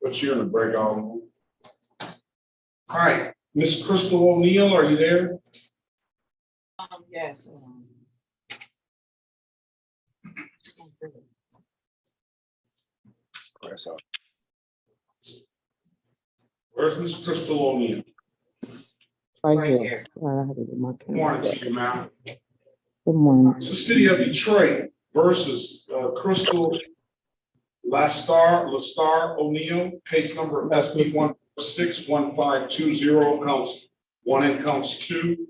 [SPEAKER 1] Put you in the breakout room. All right, Miss Crystal O'Neill, are you there?
[SPEAKER 10] Yes.
[SPEAKER 1] Where's Miss Crystal O'Neill?
[SPEAKER 13] Right here. Sorry, I had to get my
[SPEAKER 1] Good
[SPEAKER 13] camera.
[SPEAKER 1] morning to you, ma'am.
[SPEAKER 13] Good morning.
[SPEAKER 1] It's the city of Detroit versus Crystal Lastar O'Neill, case number SB 1461520, counts 1 and counts 2.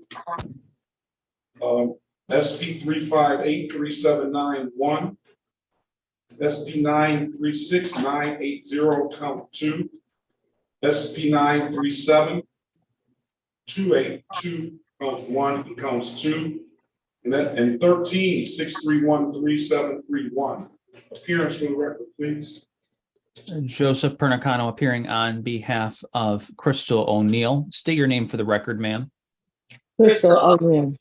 [SPEAKER 1] SP 3583791, SP 936980, count 2, SP 937282, counts 1 and counts 2, and 1363133731. Appearance for the record, please.
[SPEAKER 9] Joseph Pernicano appearing on behalf of Crystal O'Neill. State your name for the record, ma'am.
[SPEAKER 13] Crystal O'Neill.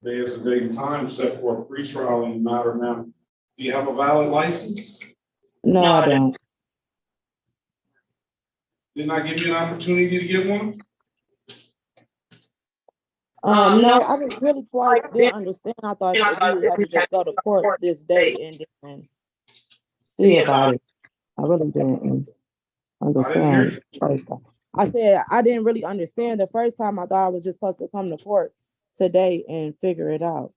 [SPEAKER 1] Today is the date and time set for a pretrial in the matter, ma'am. Do you have a valid license?
[SPEAKER 13] No, I don't.
[SPEAKER 1] Didn't I give you an opportunity to get one?
[SPEAKER 13] No, I didn't really quite didn't understand. I thought we had to just go to court this day and then see about it. I really didn't understand the first time. I said I didn't really understand the first time. I thought I was just supposed to come to court today and figure it out.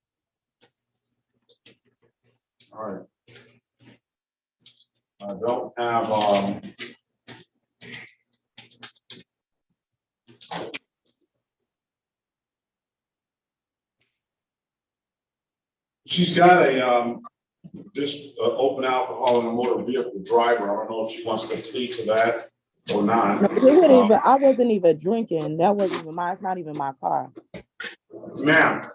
[SPEAKER 1] All right. I don't have, she's got a, open alcohol in a motor vehicle driver. I don't know if she wants to plead to that or not.
[SPEAKER 13] No, it would even, I wasn't even drinking. That wasn't even mine. It's not even my car.
[SPEAKER 1] Ma'am,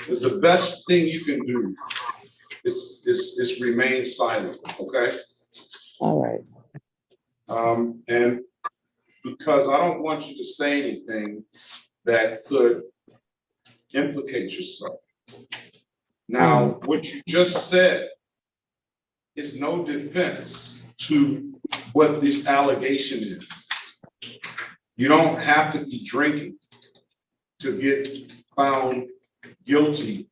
[SPEAKER 1] is the best thing you can do is remain silent, okay?
[SPEAKER 13] All right.
[SPEAKER 1] And because I don't want you to say anything that could implicate yourself. Now, what you just said is no defense to what this allegation is. You don't have to be drinking to get found guilty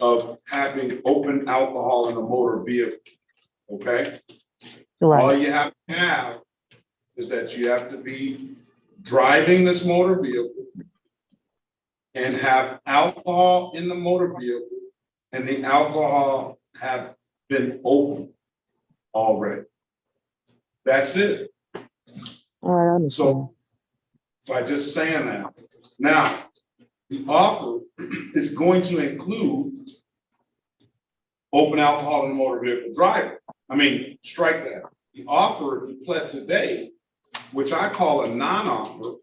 [SPEAKER 1] of having open alcohol in a motor vehicle, okay?
[SPEAKER 13] Right.
[SPEAKER 1] All you have to have is that you have to be driving this motor vehicle and have alcohol in the motor vehicle, and the alcohol have been open already. That's it.
[SPEAKER 13] All right, I understand.
[SPEAKER 1] So by just saying that. Now, the offer is going to include open alcohol in the motor vehicle driver. I mean, strike that. The offer you pled today, which I call a non-offer,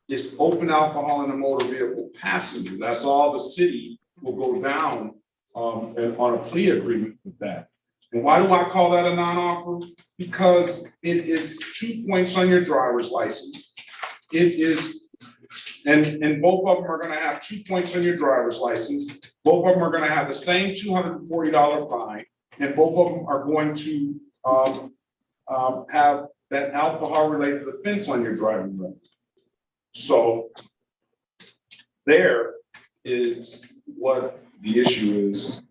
[SPEAKER 1] is open alcohol in the motor vehicle passenger. That's all the city will go down and on a plea agreement with that. And why do I call that a non-offer? Because it is 2 points on your driver's license. It is, and both of them are going to have 2 points on your driver's license. Both of them are going to have the same $240 fine, and both of them are going to have that alcohol-related offense on your driving record. So there is what the issue is.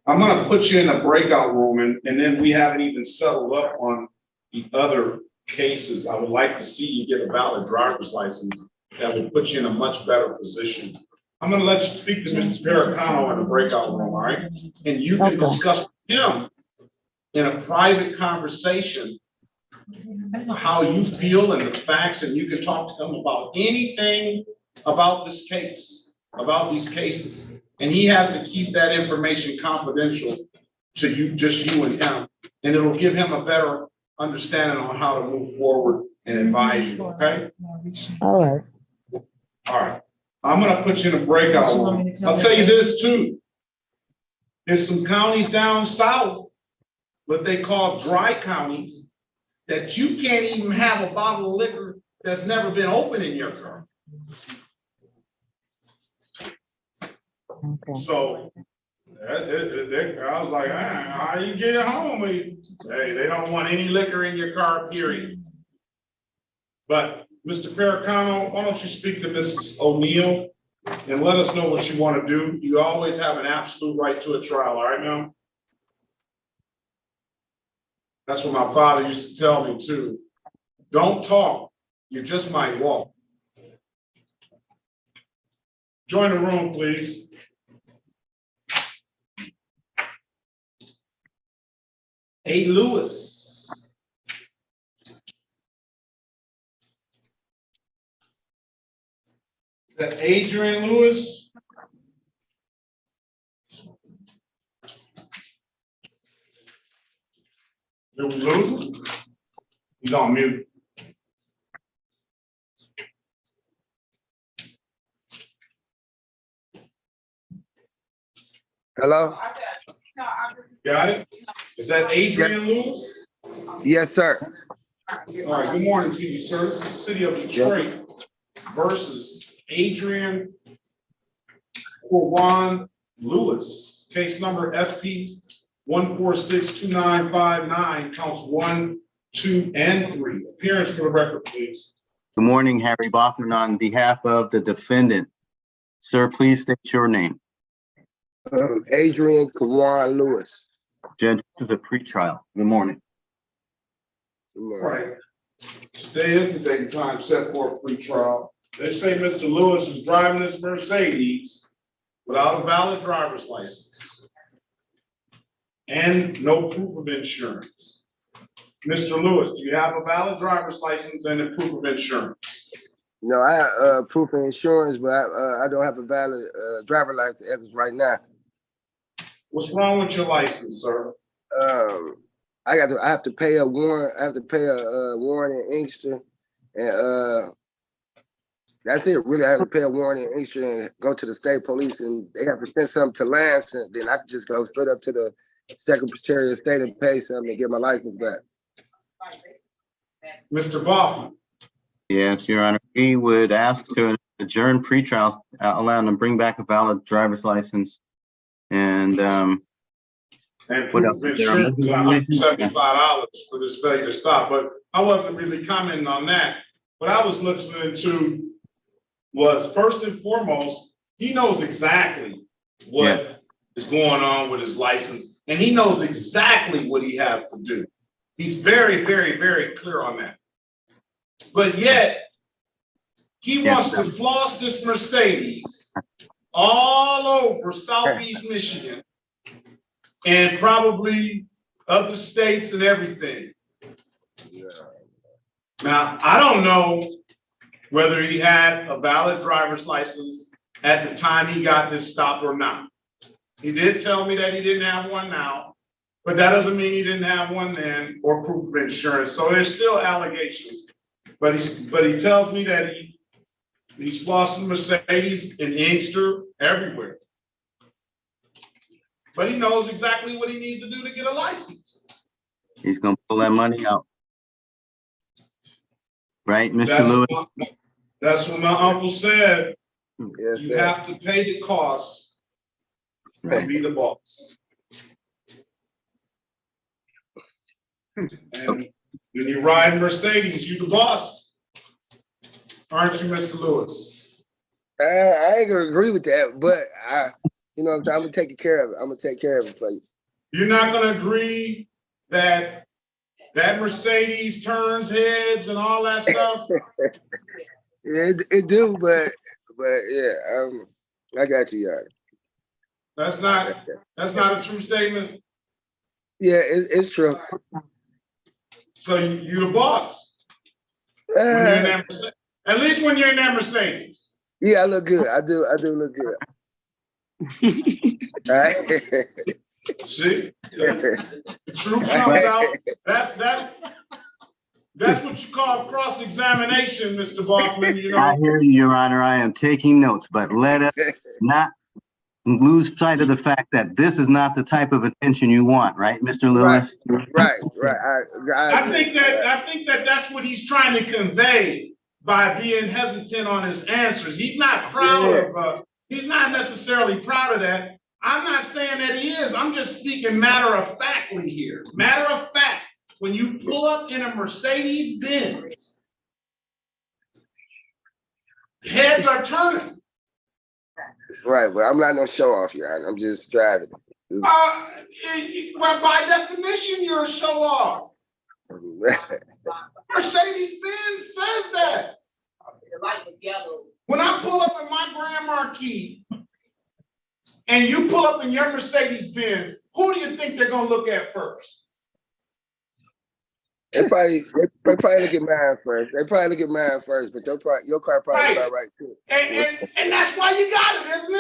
[SPEAKER 1] I'm going to put you in a breakout room, and then we haven't even settled up on the other cases. I would like to see you get a valid driver's license that will put you in a much better position. I'm going to let you speak to Mr. Pericano in the breakout room, all right? And you can discuss with him in a private conversation how you feel and the facts, and you can talk to him about anything about this case, about these cases. And he has to keep that information confidential to you, just you and him. And it'll give him a better understanding on how to move forward and advise you, okay?
[SPEAKER 13] All right.
[SPEAKER 1] All right. I'm gonna put you in a breakout room. I'll tell you this too. There's some counties down south, what they call dry counties, that you can't even have a bottle of liquor that's never been opened in your car.
[SPEAKER 13] Okay.
[SPEAKER 1] So I was like, how you get it home? Hey, they don't want any liquor in your car, period. But Mr. Pericano, why don't you speak to Mrs. O'Neill and let us know what you want to do. You always have an absolute right to a trial, all right now? That's what my father used to tell me too. Don't talk, you just might walk. Join the room, please. A. Lewis. Is that Adrian Lewis? Did we lose him? He's on mute.
[SPEAKER 12] Hello?
[SPEAKER 1] Got it? Is that Adrian Lewis?
[SPEAKER 12] Yes, sir.
[SPEAKER 1] All right, good morning to you, sir. This is the city of Detroit versus Adrian Corwan Lewis. Case number SP 1462959, counts 1, 2, and 3. Appearance for the record, please.
[SPEAKER 8] Good morning, Harry Bachman on behalf of the defendant. Sir, please state your name.
[SPEAKER 12] Adrian Kawan Lewis.
[SPEAKER 8] Judge, this is a pretrial. Good morning.
[SPEAKER 1] Right. Today is the date and time set for a free trial. They say Mr. Lewis is driving this Mercedes without a valid driver's license and no proof of insurance. Mr. Lewis, do you have a valid driver's license and a proof of insurance?
[SPEAKER 12] No, I have proof of insurance, but I don't have a valid driver license as of right now.
[SPEAKER 1] What's wrong with your license, sir?
[SPEAKER 12] I have to pay a warrant. I have to pay a warrant in Inkster, and that's it. Really, I have to pay a warrant in Inkster and go to the state police, and they have to send something to Lansing. Then I can just go straight up to the Secretary of State and pay something and get my license back.
[SPEAKER 1] Mr. Baughman.
[SPEAKER 8] Yes, Your Honor. We would ask to adjourn pretrial, allowing them to bring back a valid driver's license. And
[SPEAKER 1] And
[SPEAKER 8] what
[SPEAKER 1] proof
[SPEAKER 8] else
[SPEAKER 1] of
[SPEAKER 8] is there?
[SPEAKER 1] insurance is $175 for this failure to stop. But I wasn't really commenting on that. What I was listening to was, first and foremost, he knows exactly what is going on with his license, and he knows exactly what he has to do. He's very, very, very clear on that. But yet, he wants to floss this Mercedes all over Southeast Michigan and probably other states and everything. Now, I don't know whether he had a valid driver's license at the time he got this stop or not. He did tell me that he didn't have one now, but that doesn't mean he didn't have one then or proof of insurance. So there's still allegations. But he tells me that he's flossing Mercedes in Inkster everywhere. But he knows exactly what he needs to do to get a license.
[SPEAKER 8] he's gonna pull that money out. Right, Mr. Lewis?
[SPEAKER 1] That's what my uncle said.
[SPEAKER 12] Yes,
[SPEAKER 1] You
[SPEAKER 12] sir.
[SPEAKER 1] have to pay the cost and be the boss. And when you ride Mercedes, you the boss. Aren't you, Mr. Lewis?
[SPEAKER 12] I ain't gonna agree with that, but I'm gonna take care of it. I'm gonna take care of it for you.
[SPEAKER 1] You're not gonna agree that Mercedes turns heads and all that stuff?
[SPEAKER 12] It do, but yeah, I got you, Yard.
[SPEAKER 1] That's not a true statement.
[SPEAKER 12] Yeah, it's true.
[SPEAKER 1] So you the boss. When you're in that Mercedes. At least when you're in that Mercedes.
[SPEAKER 12] Yeah, I look good. I do look good. All right.
[SPEAKER 1] See? The truth comes out. That's what you call cross-examination, Mr. Baughman, you know.
[SPEAKER 8] I hear you, Your Honor. I am taking notes, but let us not lose sight of the fact that this is not the type of attention you want, right, Mr. Lewis?
[SPEAKER 12] Right.
[SPEAKER 1] I think that that's what he's trying to convey by being hesitant on his answers. He's not proud of he's not necessarily proud of that. I'm not saying that he is. I'm just speaking matter-of-factly here. Matter of fact, when you pull up in a Mercedes Benz, heads are turning.
[SPEAKER 12] Right, but I'm not no show off, Your Honor. I'm just driving.
[SPEAKER 1] Well, by definition, you're a show off. Mercedes Benz says that. When I pull up in my Grand Marquis and you pull up in your Mercedes Benz, who do you think they're gonna look at first?
[SPEAKER 12] They probably look at mine first. They probably look at mine first, but your car probably about right too.
[SPEAKER 1] And that's why you got it, isn't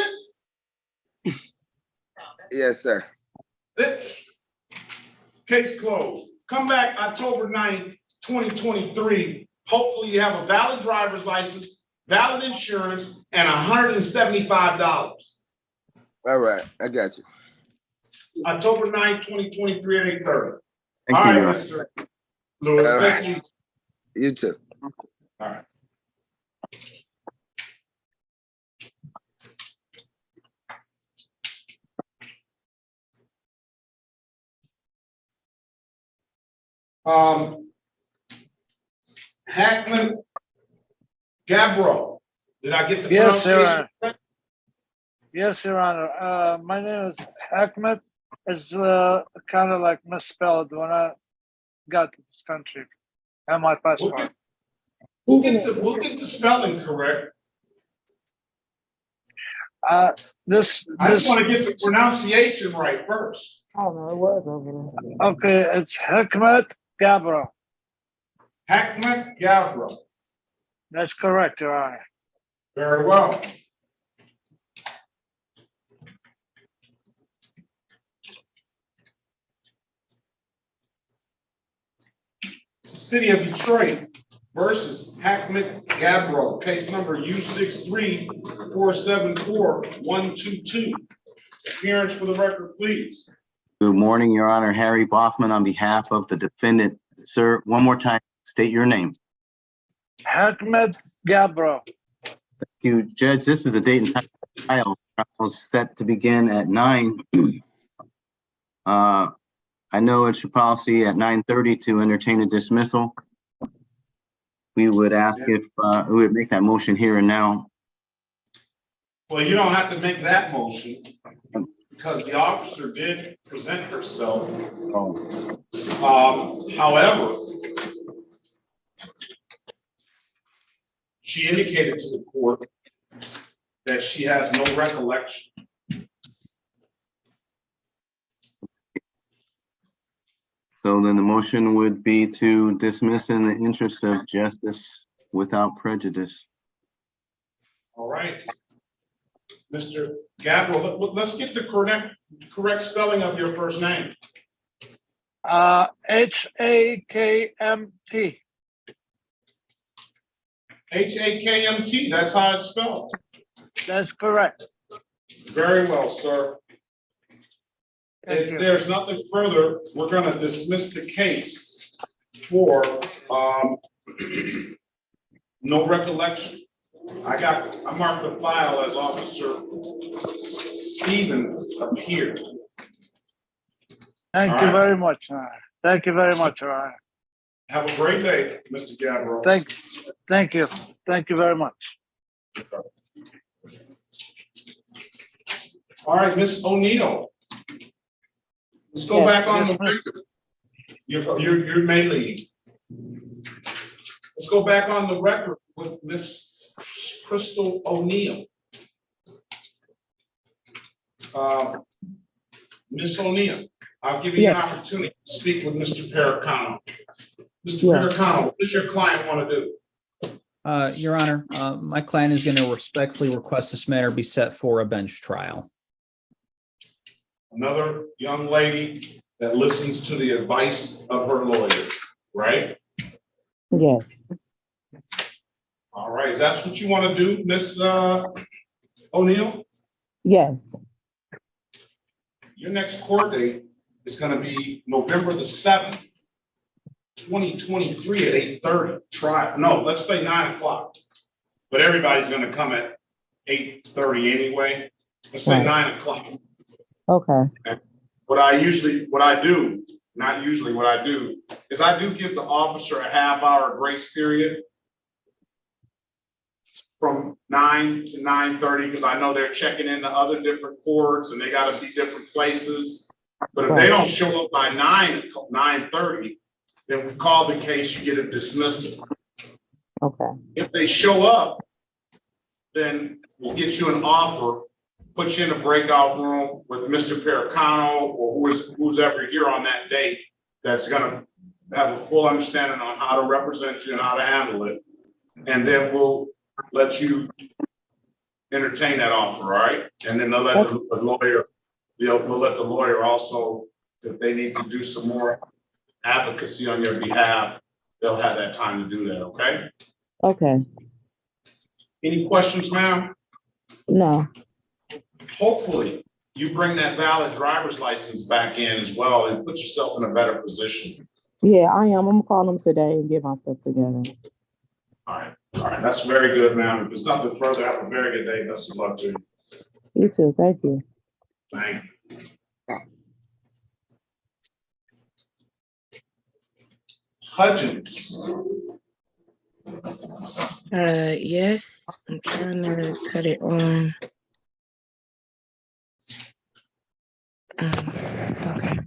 [SPEAKER 1] it?
[SPEAKER 12] Yes, sir.
[SPEAKER 1] Case closed. Come back October 9th, 2023. Hopefully you have a valid driver's license, valid insurance, and $175.
[SPEAKER 12] All right, I got you.
[SPEAKER 1] October 9th, 2023 at 8:30.
[SPEAKER 8] Thank
[SPEAKER 1] All
[SPEAKER 8] you,
[SPEAKER 1] right,
[SPEAKER 8] Your Honor.
[SPEAKER 1] Mr. Lewis,
[SPEAKER 12] All
[SPEAKER 1] thank
[SPEAKER 12] right.
[SPEAKER 1] you.
[SPEAKER 12] You too.
[SPEAKER 1] All right. Hackman Gabbro. Did I get the
[SPEAKER 14] Yes, Your
[SPEAKER 1] pronunciation?
[SPEAKER 14] Honor. Yes, Your Honor. My name is Hackmet. It's kind of like misspelled when I got to this country and my passport.
[SPEAKER 1] We'll get the spelling correct. I just want to get the pronunciation right first.
[SPEAKER 13] Oh, no, it was over there.
[SPEAKER 14] Okay, it's Hikmet Gabro.
[SPEAKER 1] Hikmet Gabro.
[SPEAKER 14] That's correct, Your Honor.
[SPEAKER 1] Very well. City of Detroit versus Hikmet Gabro, case number U63474122. Appearance for the record, please.
[SPEAKER 8] Good morning, Your Honor. Harry Boffman on behalf of the defendant. Sir, one more time, state your name.
[SPEAKER 14] Hikmet Gabro.
[SPEAKER 8] Thank you, Judge. This is the date and time of the trial. Trial is set to begin at 9. I know it's your policy at 9:30 to entertain a dismissal. We would ask if we would make that motion here and now.
[SPEAKER 1] Well, you don't have to make that motion because the officer did present herself. However, she indicated to the court that she has no recollection.
[SPEAKER 8] So then the motion would be to dismiss in the interest of justice without prejudice.
[SPEAKER 1] All right. Mr. Gabriel, let's get the correct spelling of your first name.
[SPEAKER 14] H-A-K-M-T.
[SPEAKER 1] H-A-K-M-T, that's how it's spelled.
[SPEAKER 14] That's correct.
[SPEAKER 1] Very well, sir. If there's nothing further, we're going to dismiss the case for no recollection. I marked the file as Officer Stephen appeared.
[SPEAKER 14] Thank you very much, Your Honor. Thank you very much, Your Honor.
[SPEAKER 1] Have a great day, Mr. Gabriel.
[SPEAKER 14] Thank you. Thank you very much.
[SPEAKER 1] All right, Ms. O'Neill. Let's go back on the record. You may leave. Let's go back on the record with Ms. Crystal O'Neill. Ms. O'Neill, I'll give you an opportunity to speak with Mr. Pericano. Mr. Pericano, what does your client want to do?
[SPEAKER 9] Your Honor, my client is going to respectfully request this matter be set for a bench trial.
[SPEAKER 1] Another young lady that listens to the advice of her lawyer, right?
[SPEAKER 13] Yes.
[SPEAKER 1] All right, is that what you want to do, Ms. O'Neill?
[SPEAKER 13] Yes.
[SPEAKER 1] Your next court date is going to be November the 7th, 2023 at 8:30. Try, no, let's say 9 o'clock. But everybody's going to come at 8:30 anyway. Let's say 9 o'clock.
[SPEAKER 13] Okay.
[SPEAKER 1] What I do is I do give the officer a half-hour grace period from 9 to 9:30 because I know they're checking into other different courts and they got to be different places. But if they don't show up by 9:30, then we call the case, you get a dismissal.
[SPEAKER 13] Okay.
[SPEAKER 1] If they show up, then we'll get you an offer, put you in a breakout room with Mr. Pericano or who's ever here on that date that's gonna have a full understanding on how to represent you and how to handle it. And then we'll let you entertain that offer, all right? And then they'll let the lawyer, we'll let the lawyer also, if they need to do some more advocacy on your behalf, they'll have that time to do that, okay?
[SPEAKER 13] Okay.
[SPEAKER 1] Any questions, ma'am?
[SPEAKER 13] No.
[SPEAKER 1] Hopefully, you bring that valid driver's license back in as well and put yourself in a better position.
[SPEAKER 13] Yeah, I am. I'm gonna call them today and get my stuff together.
[SPEAKER 1] All right, that's very good, ma'am. If there's nothing further, have a very good day. Best of luck to you.
[SPEAKER 13] You too. Thank you.
[SPEAKER 1] Thank you. Hudgens.
[SPEAKER 15] Yes, I'm trying to cut it on. Okay.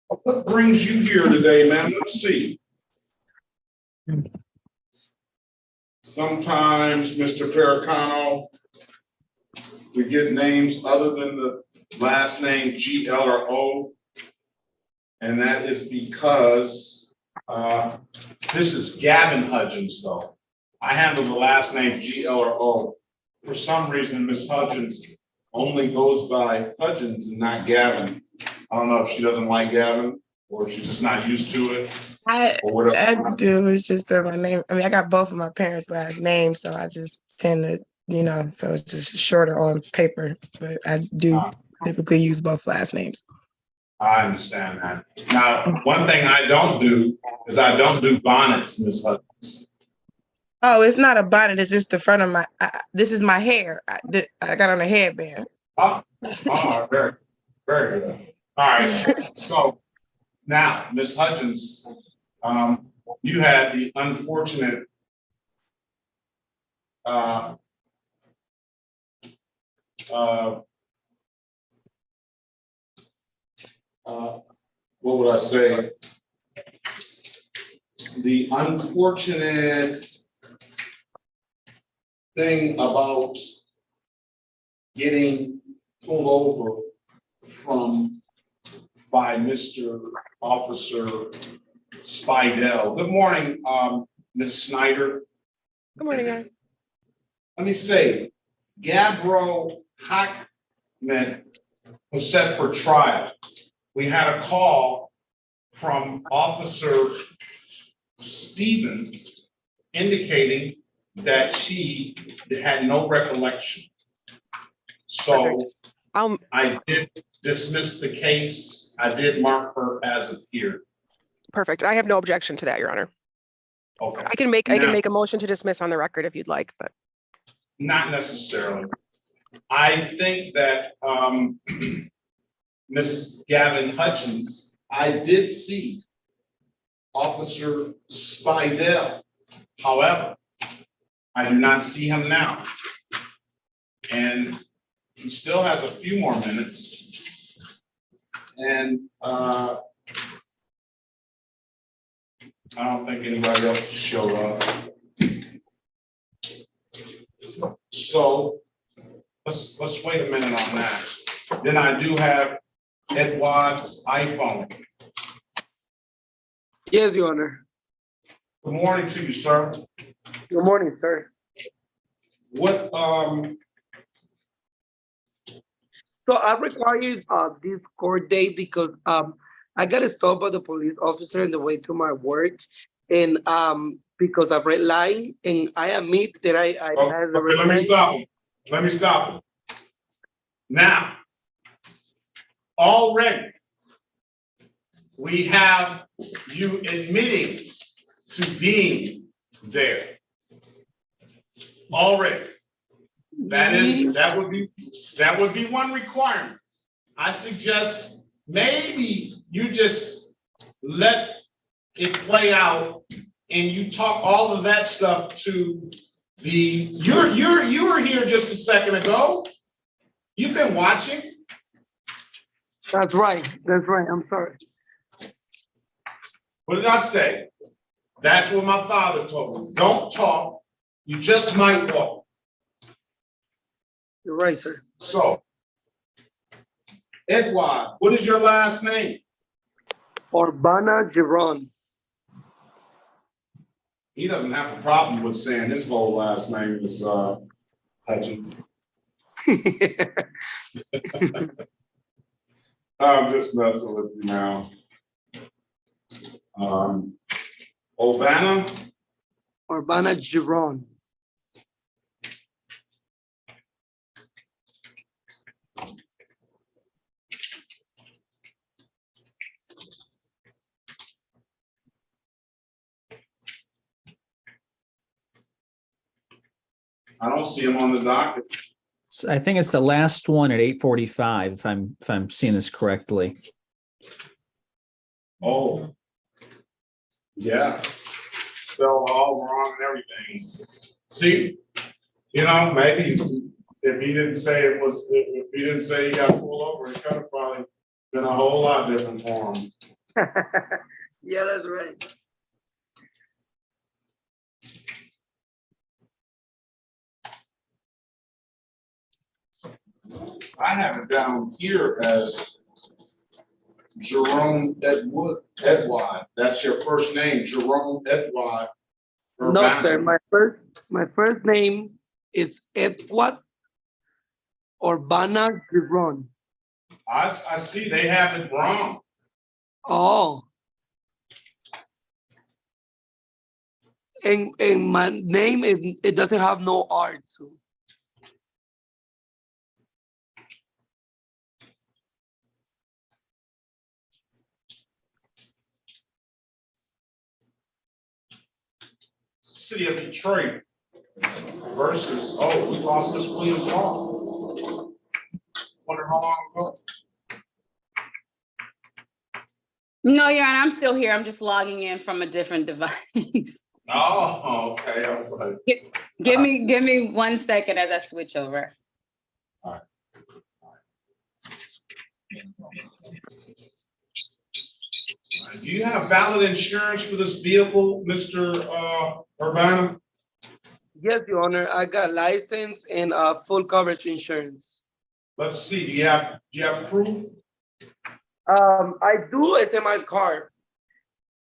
[SPEAKER 1] What brings you here today, ma'am? Let's see. Sometimes, Mr. Pericano, we get names other than the last name G, L, or O. And that is because this is Gavin Hudgens, though. I handle the last names G, L, or O. For some reason, Miss Hudgens only goes by Hudgens and not Gavin. I don't know if she doesn't like Gavin or if she's just not used to it.
[SPEAKER 15] I
[SPEAKER 1] I
[SPEAKER 15] do. It's just that my name. I mean, I got both of my parents' last names, so I just tend to, so it's just shorter on paper. But I do typically use both last names.
[SPEAKER 1] I understand that. Now, one thing I don't do is I don't do bonnets, Miss Hudgens.
[SPEAKER 15] Oh, it's not a bonnet. It's just the front of my. This is my hair. I got on a headband.
[SPEAKER 1] Oh, very, very good. All right. So now, Miss Hudgens, you had the unfortunate what would I say? The unfortunate thing about getting pulled over by Mr. Officer Spidell. Good morning, Ms. Snyder.
[SPEAKER 16] Good morning, guys.
[SPEAKER 1] Let me say, Gabriel Hackman was set for trial. We had a call from Officer Stevens indicating that she had no recollection. So I did dismiss the case. I did mark her as appeared.
[SPEAKER 16] Perfect. I have no objection to that, Your Honor.
[SPEAKER 1] Okay.
[SPEAKER 16] I can make a motion to dismiss on the record if you'd like, but
[SPEAKER 1] not necessarily. I think that Ms. Gavin Hutchins, I did see Officer Spidell. However, I do not see him now. And he still has a few more minutes. And I don't think anybody else showed up. So let's wait a minute on that. Then I do have Edward's iPhone.
[SPEAKER 17] Yes, Your Honor.
[SPEAKER 1] Good morning to you, sir.
[SPEAKER 17] Good morning, sir.
[SPEAKER 1] What
[SPEAKER 17] So I require this court date because I got stopped by the police officer on the way to my work, and because of red line, and I admit that I had the red
[SPEAKER 1] let me
[SPEAKER 17] line.
[SPEAKER 1] stop him. Let me stop him. Now, already we have you admitting to being there. Already. That would be one requirement. I suggest maybe you just let it play out and you talk all of that stuff to you were here just a second ago. You've been watching.
[SPEAKER 17] That's right. That's right. I'm sorry.
[SPEAKER 1] What did I say? That's what my father told me. Don't talk. You just might walk.
[SPEAKER 17] You're right, sir.
[SPEAKER 1] So, Edward, what is your last name?
[SPEAKER 17] Urbana Giron.
[SPEAKER 1] He doesn't have a problem with saying his whole last name is Hutchins. I'm just messing with you now. Urbana
[SPEAKER 17] Giron.
[SPEAKER 1] I don't see him on the docket.
[SPEAKER 9] I think it's the last one at 8:45, if I'm seeing this correctly.
[SPEAKER 1] Oh, yeah. Spelled all wrong and everything. See, maybe if he didn't say if he didn't say he got pulled over, it could have probably been a whole lot different for him.
[SPEAKER 17] Yeah, that's right.
[SPEAKER 1] I have it down here as Jerome Edward. That's your first name, Jerome Edward.
[SPEAKER 17] No, sir. My first name is Edward Urbana Giron.
[SPEAKER 1] I see they have it wrong.
[SPEAKER 17] Oh. And my name it doesn't have no R too.
[SPEAKER 1] City of Detroit versus, oh, we lost Miss Williams Hall. Wonder how long ago?
[SPEAKER 6] No, Your Honor, I'm still here. I'm just logging in from a different device.
[SPEAKER 1] Oh, okay. I was like,
[SPEAKER 6] Give me 1 second as I switch over.
[SPEAKER 1] all right. Do you have valid insurance for this vehicle, Mr. Urbana?
[SPEAKER 17] Yes, Your Honor. I got license and full coverage insurance.
[SPEAKER 1] Let's see. Do you have proof?
[SPEAKER 17] I do. It's in my car.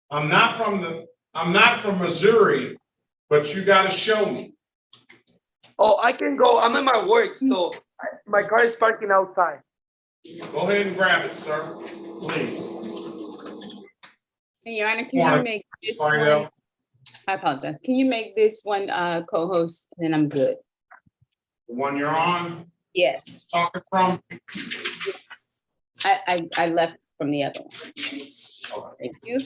[SPEAKER 1] I'm not from Missouri, but you got to show me.
[SPEAKER 17] Oh, I can go. I'm in my work, so my car is parking outside.
[SPEAKER 1] Go ahead and grab it, sir, please.
[SPEAKER 6] Your Honor, can you make this one? I apologize. Can you make this one co-host, and then I'm good?
[SPEAKER 1] The one you're on?
[SPEAKER 6] Yes.
[SPEAKER 1] Talking from?
[SPEAKER 6] Yes. I left from the other one. Thank you.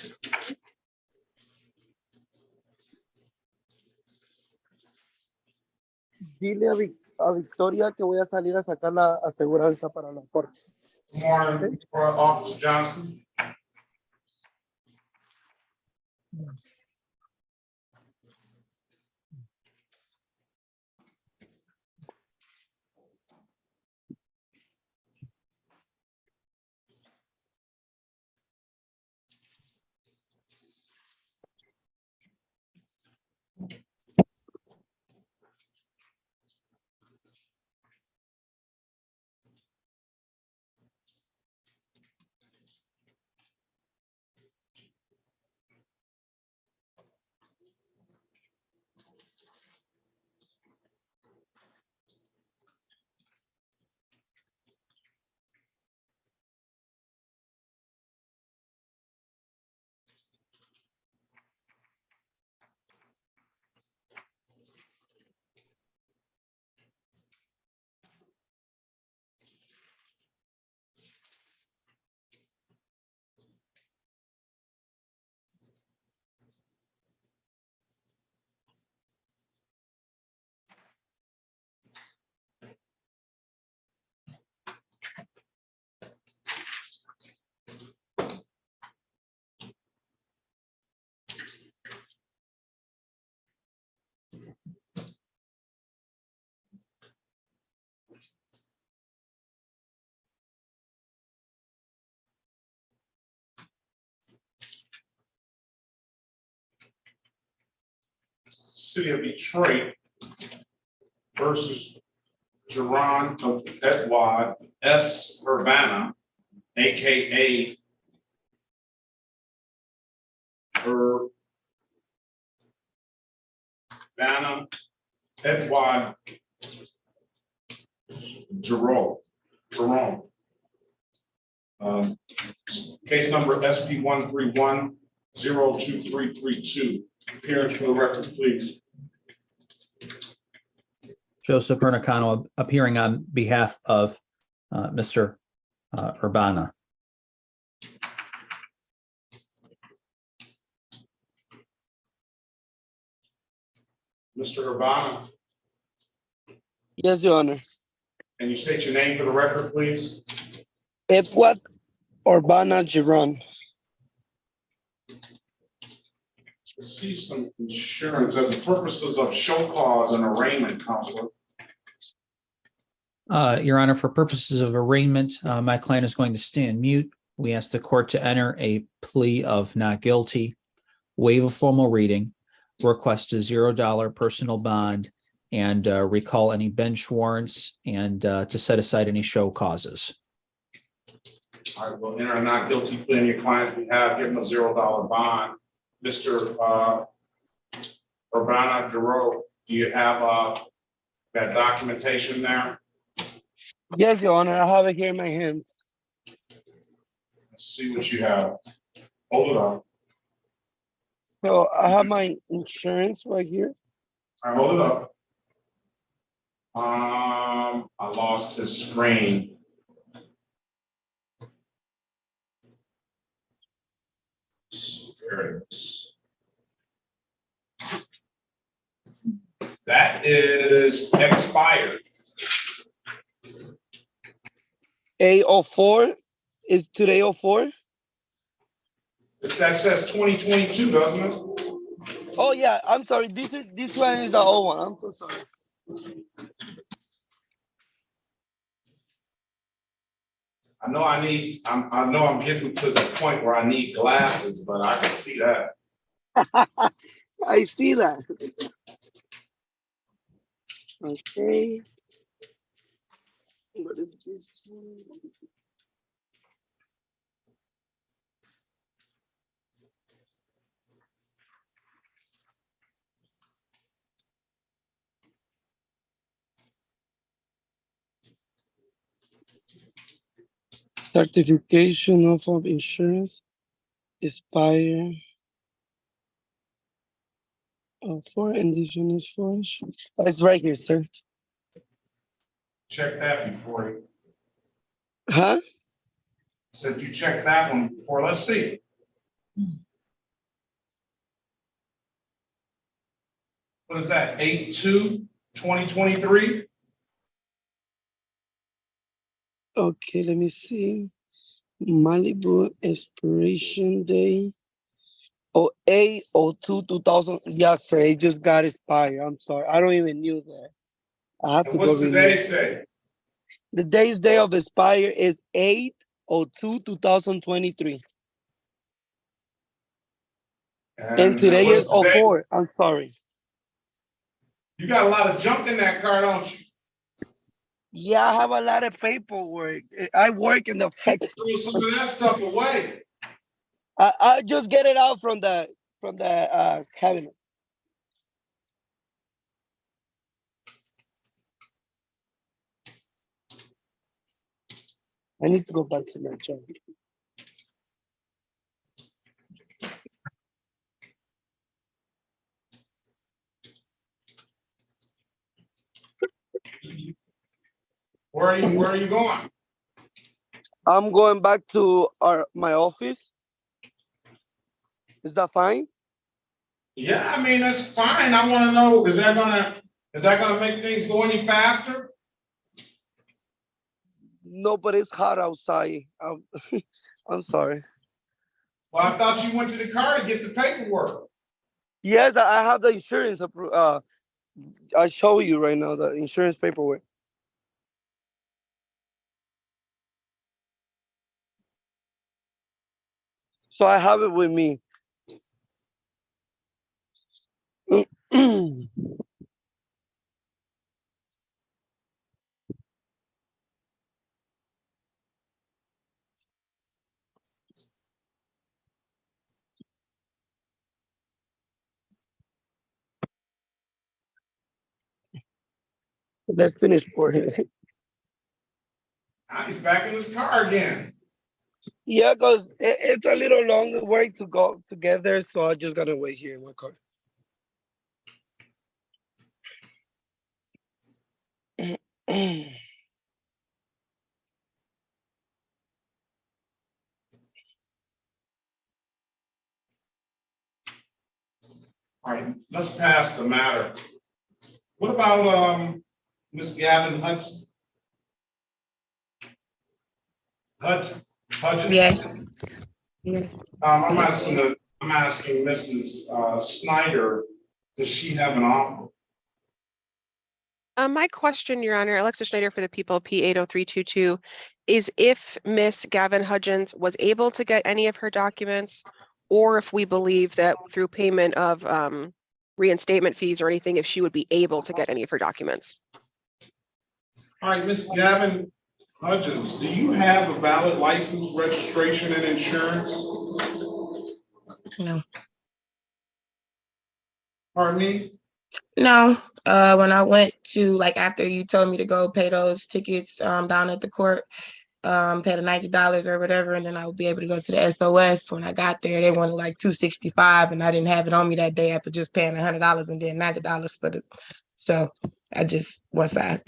[SPEAKER 17] Dile a Victoria que voy a salir a sacar la aseguranza para la corte.
[SPEAKER 1] Good morning, Officer Johnson. City of Detroit versus Jerron Edward S. Urbana, AKA Urbana Edward Jerome. Case number SP 131-02332. Appearance for the record, please.
[SPEAKER 9] Joseph Pernicano appearing on behalf of Mr. Urbana.
[SPEAKER 1] Mr. Urbana,
[SPEAKER 17] Yes, Your Honor.
[SPEAKER 1] can you state your name for the record, please?
[SPEAKER 17] Edward Urbana Giron.
[SPEAKER 1] See some insurance as the purposes of show cause and arraignment, Counselor.
[SPEAKER 9] Your Honor, for purposes of arraignment, my client is going to stand mute. We ask the court to enter a plea of not guilty, waive a formal reading, request a $0 personal bond, and recall any bench warrants and to set aside any show causes.
[SPEAKER 1] All right, we'll enter a not guilty plea in your client's behalf, give him a $0 bond. Mr. Urbana Giroux, do you have that documentation there?
[SPEAKER 17] Yes, Your Honor, I have it here in my hand.
[SPEAKER 1] Let's see what you have. Hold it up.
[SPEAKER 17] So I have my insurance right here.
[SPEAKER 1] All right, hold it up. I lost his screen. There it is. That is expired.
[SPEAKER 17] A04 is today 04?
[SPEAKER 1] That says 2022, doesn't it?
[SPEAKER 17] Oh yeah, I'm sorry. This one is the old one. I'm so sorry.
[SPEAKER 1] I know I'm getting to the point where I need glasses, but I can see that.
[SPEAKER 17] I see that. Okay. What is this? Certification of insurance expire for indigenous forest. It's right here, sir.
[SPEAKER 1] Check that before you.
[SPEAKER 17] Huh?
[SPEAKER 1] Said you check that one before. Let's see. What is that? 8/2/2023?
[SPEAKER 17] Okay, let me see. Malibu expiration day. 08/02/2000. Yes, sir. It just got expired. I'm sorry. I don't even knew that. I have to go
[SPEAKER 1] What's
[SPEAKER 17] renew.
[SPEAKER 1] today's date?
[SPEAKER 17] The day's day of expire is 8/02/2023. And today is
[SPEAKER 1] what's today's?
[SPEAKER 17] 04. I'm sorry.
[SPEAKER 1] You got a lot of junk in that car, don't you?
[SPEAKER 17] Yeah, I have a lot of paperwork. I work in the factory.
[SPEAKER 1] Throw some of that stuff away.
[SPEAKER 17] I just get it out from the cabinet. I need to go back to my job.
[SPEAKER 1] Where are you going?
[SPEAKER 17] I'm going back to my office. Is that fine?
[SPEAKER 1] Yeah, I mean, that's fine. I want to know, is that gonna make things go any faster?
[SPEAKER 17] No, but it's hot outside. I'm sorry.
[SPEAKER 1] Well, I thought you went to the car to get the paperwork.
[SPEAKER 17] Yes, I have the insurance. I show you right now the insurance paperwork. So I have it with me. Let's finish for him.
[SPEAKER 1] Now he's back in his car again.
[SPEAKER 17] Yeah, because it's a little longer way to go together, so I just gotta wait here in my car.
[SPEAKER 1] All right, let's pass the matter. What about Ms. Gavin Hudson? Hudgens?
[SPEAKER 15] Yes. Yes.
[SPEAKER 1] I'm asking Mrs. Snyder, does she have an offer?
[SPEAKER 16] My question, Your Honor, Alexa Schneider for the people, P80322, is if Miss Gavin Hudgens was able to get any of her documents, or if we believe that through payment of reinstatement fees or anything if she would be able to get any of her documents.
[SPEAKER 1] All right, Ms. Gavin Hudgens, do you have a valid license, registration, and insurance?
[SPEAKER 15] No.
[SPEAKER 1] Pardon me?
[SPEAKER 15] No. When I went to, like, after you told me to go pay those tickets down at the court, pay the $90 or whatever, and then I would be able to go to the SOS. When I got there, they wanted like $265, and I didn't have it on me that day after just paying $100 and then $90 for the. So I just, once I,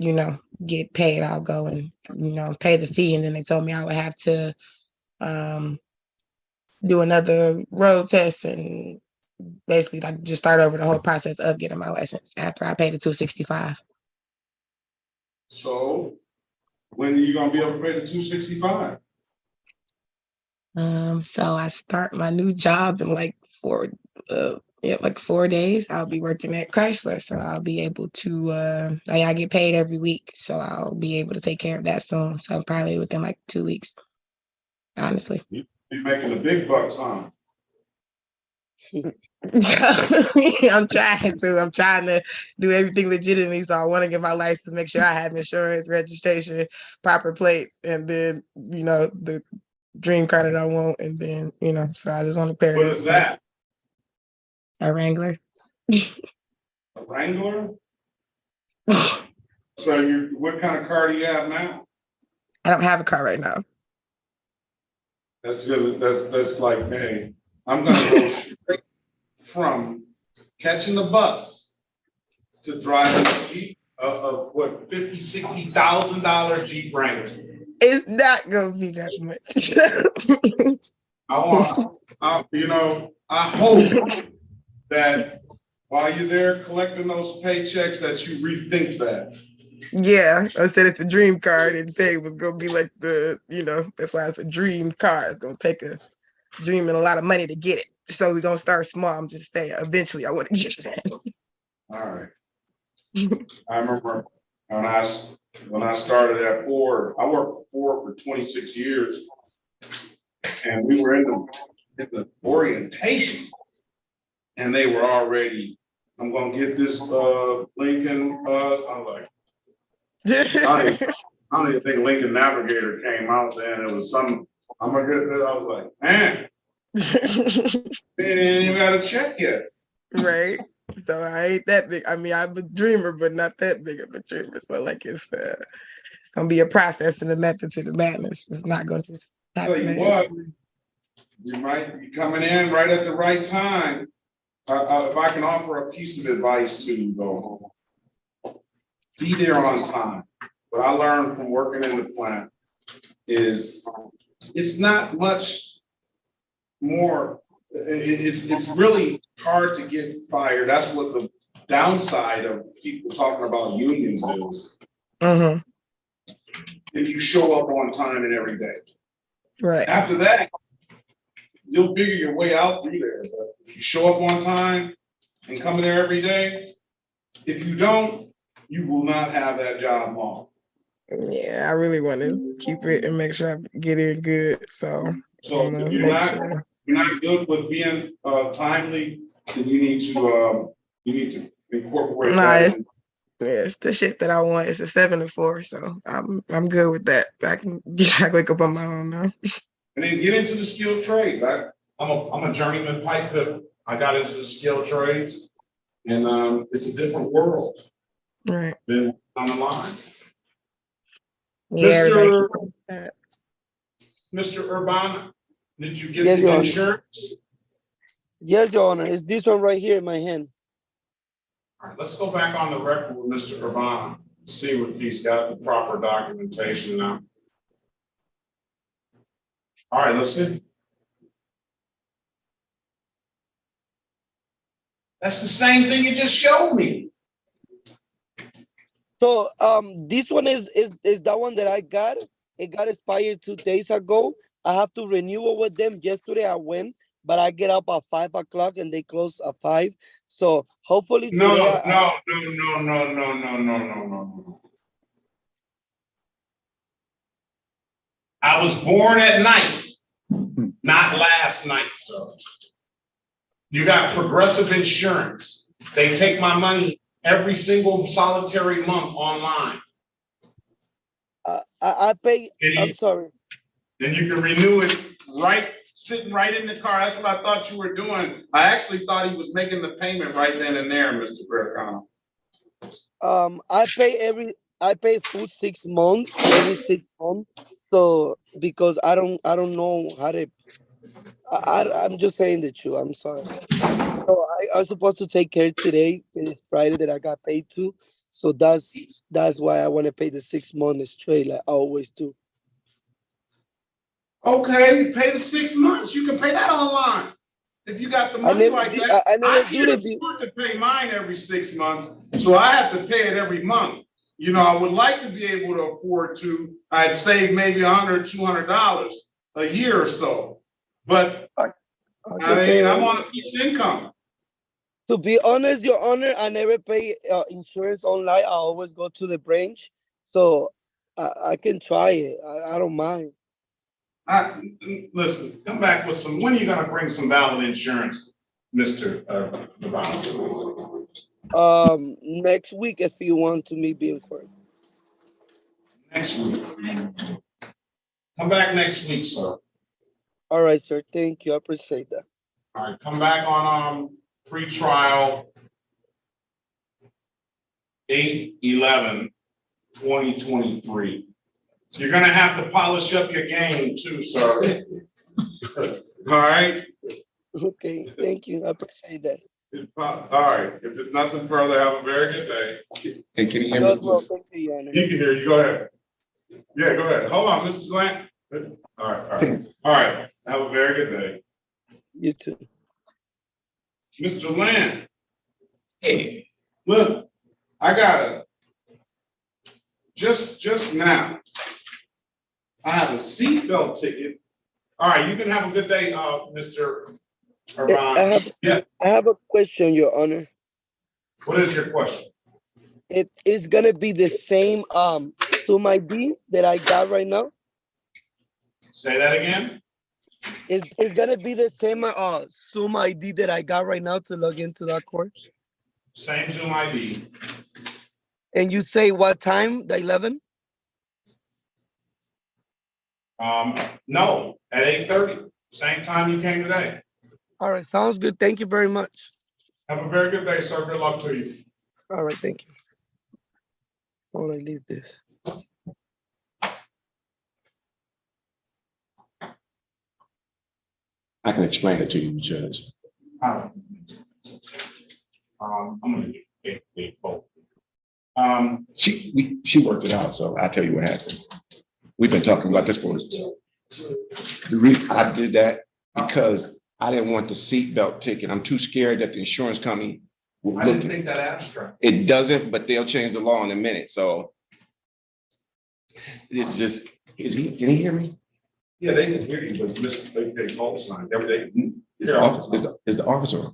[SPEAKER 15] get paid, I'll go and, pay the fee. And then they told me I would have to do another road test and basically like just start over the whole process of getting my license after I paid the $265.
[SPEAKER 1] So when are you gonna be able to pay the $265?
[SPEAKER 15] So I start my new job in like 4 days. I'll be working at Chrysler, so I'll be able to. I get paid every week, so I'll be able to take care of that soon. So probably within like 2 weeks, honestly.
[SPEAKER 1] You be making the big bucks, huh?
[SPEAKER 15] I'm trying to do everything legitimately. So I want to get my license, make sure I have insurance, registration, proper plates, and then the dream car that I want, and then so I just want to pair.
[SPEAKER 1] What is that?
[SPEAKER 15] A Wrangler.
[SPEAKER 1] A Wrangler? So what kind of car do you have now?
[SPEAKER 15] I don't have a car right now.
[SPEAKER 1] That's good. That's like, hey, I'm gonna go straight from catching the bus to driving a Jeep, what, $50,000-$60,000 Jeep Wrangler.
[SPEAKER 15] It's not gonna be that much.
[SPEAKER 1] I hope that while you're there collecting those paychecks that you rethink that.
[SPEAKER 15] Yeah, I said it's a dream car. I didn't say it was gonna be like that's why it's a dream car. It's gonna take a dream and a lot of money to get it. So we're gonna start small. I'm just saying eventually I want to get that.
[SPEAKER 1] All right. I remember when I started at Ford, I worked for Ford for 26 years, and we were in the orientation, and they were already, I'm gonna get this Lincoln. I'm like, I don't even think Lincoln Navigator came out then. It was some. I'm gonna get this. I was like, man, they ain't even got a check yet.
[SPEAKER 15] Right. So I ain't that big. I mean, I'm a dreamer, but not that big of a dreamer. So like it's gonna be a process and a method to the madness. It's not gonna just happen.
[SPEAKER 1] Tell you what, you might be coming in right at the right time. If I can offer a piece of advice to you, though, be there on time. What I learned from working in the plant is it's not much more. It's really hard to get fired. That's what the downside of people talking about unions is.
[SPEAKER 15] Mm-hmm.
[SPEAKER 1] If you show up on time and every day.
[SPEAKER 15] Right.
[SPEAKER 1] After that, you'll figure your way out through there. But if you show up on time and come in there every day, if you don't, you will not have that job long.
[SPEAKER 15] Yeah, I really want to keep it and make sure I get in good. So
[SPEAKER 1] if you're not good with being timely, then you need to incorporate that.
[SPEAKER 15] It's the shit that I want. It's a 7 to 4, so I'm good with that. I can wake up on my own now.
[SPEAKER 1] And then get into the skilled trades. I'm a journeyman pipe fitter. I got into the skilled trades, and it's a different world.
[SPEAKER 15] Right.
[SPEAKER 1] Then on the line.
[SPEAKER 15] Yeah,
[SPEAKER 1] Mr. Urbana, did you get the insurance?
[SPEAKER 17] Yes, Your Honor. It's this one right here in my hand.
[SPEAKER 1] All right, let's go back on the record with Mr. Urbana, see if he's got the proper documentation now. All right, let's see. That's the same thing you just showed me.
[SPEAKER 17] So this one is that one that I got. It got expired 2 days ago. I have to renew it with them. Yesterday I went, but I get up at 5 o'clock and they close at 5. So hopefully today
[SPEAKER 1] No. I was born at night, not last night, so. You got Progressive Insurance. They take my money every single solitary month online.
[SPEAKER 17] I pay,
[SPEAKER 1] And
[SPEAKER 17] I'm sorry.
[SPEAKER 1] then you can renew it sitting right in the car. That's what I thought you were doing. I actually thought he was making the payment right then and there, Mr. Bercon.
[SPEAKER 17] I pay full 6 months, every 6 months. So because I don't know how to, I'm just saying the truth. I'm sorry. So I was supposed to take care today. It's Friday that I got paid to. So that's why I want to pay the 6 months straight, like I always do.
[SPEAKER 1] Okay, pay the 6 months. You can pay that online. If you got the money like that, I can't afford to pay mine every 6 months, so I have to pay it every month. You know, I would like to be able to afford to. I'd save maybe $100, $200 a year or so, but I mean, I'm on a fixed income.
[SPEAKER 17] To be honest, Your Honor, I never pay insurance online. I always go to the branch, so I can try it. I don't mind.
[SPEAKER 1] Listen, come back with some. When are you going to bring some valid insurance, Mr. Devon?
[SPEAKER 17] Next week, if you want to meet me in court.
[SPEAKER 1] Next week. Come back next week, sir.
[SPEAKER 17] All right, sir. Thank you. I appreciate that.
[SPEAKER 1] All right, come back on pre-trial 8/11/2023. You're gonna have to polish up your game too, sir. All right.
[SPEAKER 17] Okay, thank you. I appreciate that.
[SPEAKER 1] All right. If there's nothing further, have a very good day.
[SPEAKER 18] Hey, can you hear me?
[SPEAKER 17] Well, thank you, Your Honor.
[SPEAKER 1] He can hear you. Go ahead. Yeah, go ahead. Hold on, Mr. Grant. All right. All right. Have a very good day.
[SPEAKER 17] You too.
[SPEAKER 1] Mr. Land. Hey, look, I got just now. I have a seatbelt ticket. All right, you can have a good day, Mr. Iran.
[SPEAKER 17] I have a question, Your Honor.
[SPEAKER 1] What is your question?
[SPEAKER 17] It is gonna be the same Zoom ID that I got right now.
[SPEAKER 1] Say that again.
[SPEAKER 17] It's gonna be the same Zoom ID that I got right now to log into that course.
[SPEAKER 1] Same Zoom ID.
[SPEAKER 17] And you say what time? The 11?
[SPEAKER 1] No, at 8:30. Same time you came today.
[SPEAKER 17] All right, sounds good. Thank you very much.
[SPEAKER 1] Have a very good day, sir. Good luck to you.
[SPEAKER 17] All right, thank you. How would I leave this?
[SPEAKER 18] I can explain it to you, Judge.
[SPEAKER 1] I'm gonna get both.
[SPEAKER 18] She worked it out, so I'll tell you what happened. We've been talking about this for the reason I did that because I didn't want the seatbelt ticket. I'm too scared that the insurance company will
[SPEAKER 1] I didn't think that abstract.
[SPEAKER 18] It doesn't, but they'll change the law in a minute. So it's just, can he hear me?
[SPEAKER 1] Yeah, they can hear you, but they call sign every day.
[SPEAKER 18] Is the officer?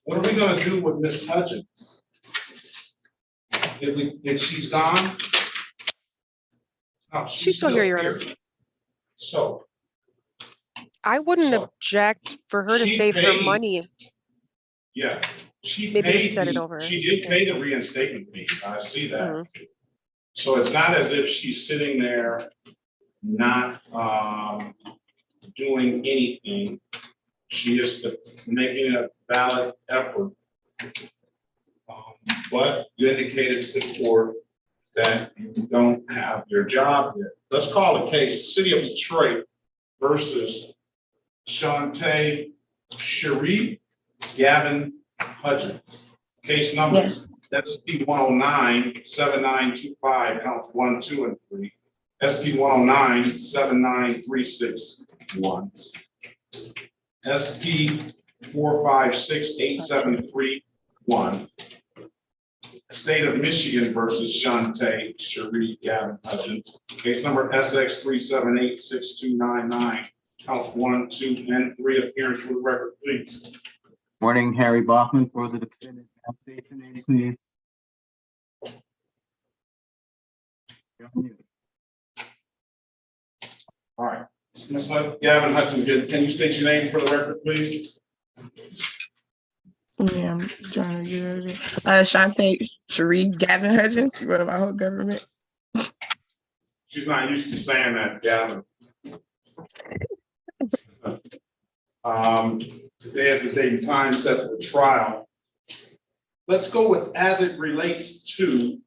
[SPEAKER 1] What are we gonna do with Ms. Hudgens? If she's gone? No,
[SPEAKER 16] She's still here, Your Honor.
[SPEAKER 1] So.
[SPEAKER 16] I wouldn't object for her to
[SPEAKER 1] she
[SPEAKER 16] save her
[SPEAKER 1] paid-
[SPEAKER 16] money.
[SPEAKER 1] Yeah, she
[SPEAKER 16] Maybe to
[SPEAKER 1] paid
[SPEAKER 16] set it
[SPEAKER 1] the-
[SPEAKER 16] over.
[SPEAKER 1] She did pay the reinstatement fee, I see that. So it's not as if she's sitting there not doing anything. She is making a valid effort. But you indicated to the court that you don't have your job yet. Let's call the case City of Detroit versus Shantae Cherie Gavin Hudgens. Case number SP 109-7925, counts 1, 2, and 3. SP 109-79361. SP 456-8731. State of Michigan versus Shantae Cherie Gavin Hudgens. Case number SX 3786299. Counts 1, 2, and 3. Appearance for the record, please.
[SPEAKER 8] Morning, Harry Bachman for the defendant. State your name, please.
[SPEAKER 1] All right. Ms. Gavin Hudgens, can you state your name for the record, please?
[SPEAKER 15] Yeah, I'm trying to get out of there. Shantae Cherie Gavin Hudgens, you want my whole government?
[SPEAKER 1] She's not used to saying that, Gavin. Today is the date and time set for the trial. Let's go with as it relates to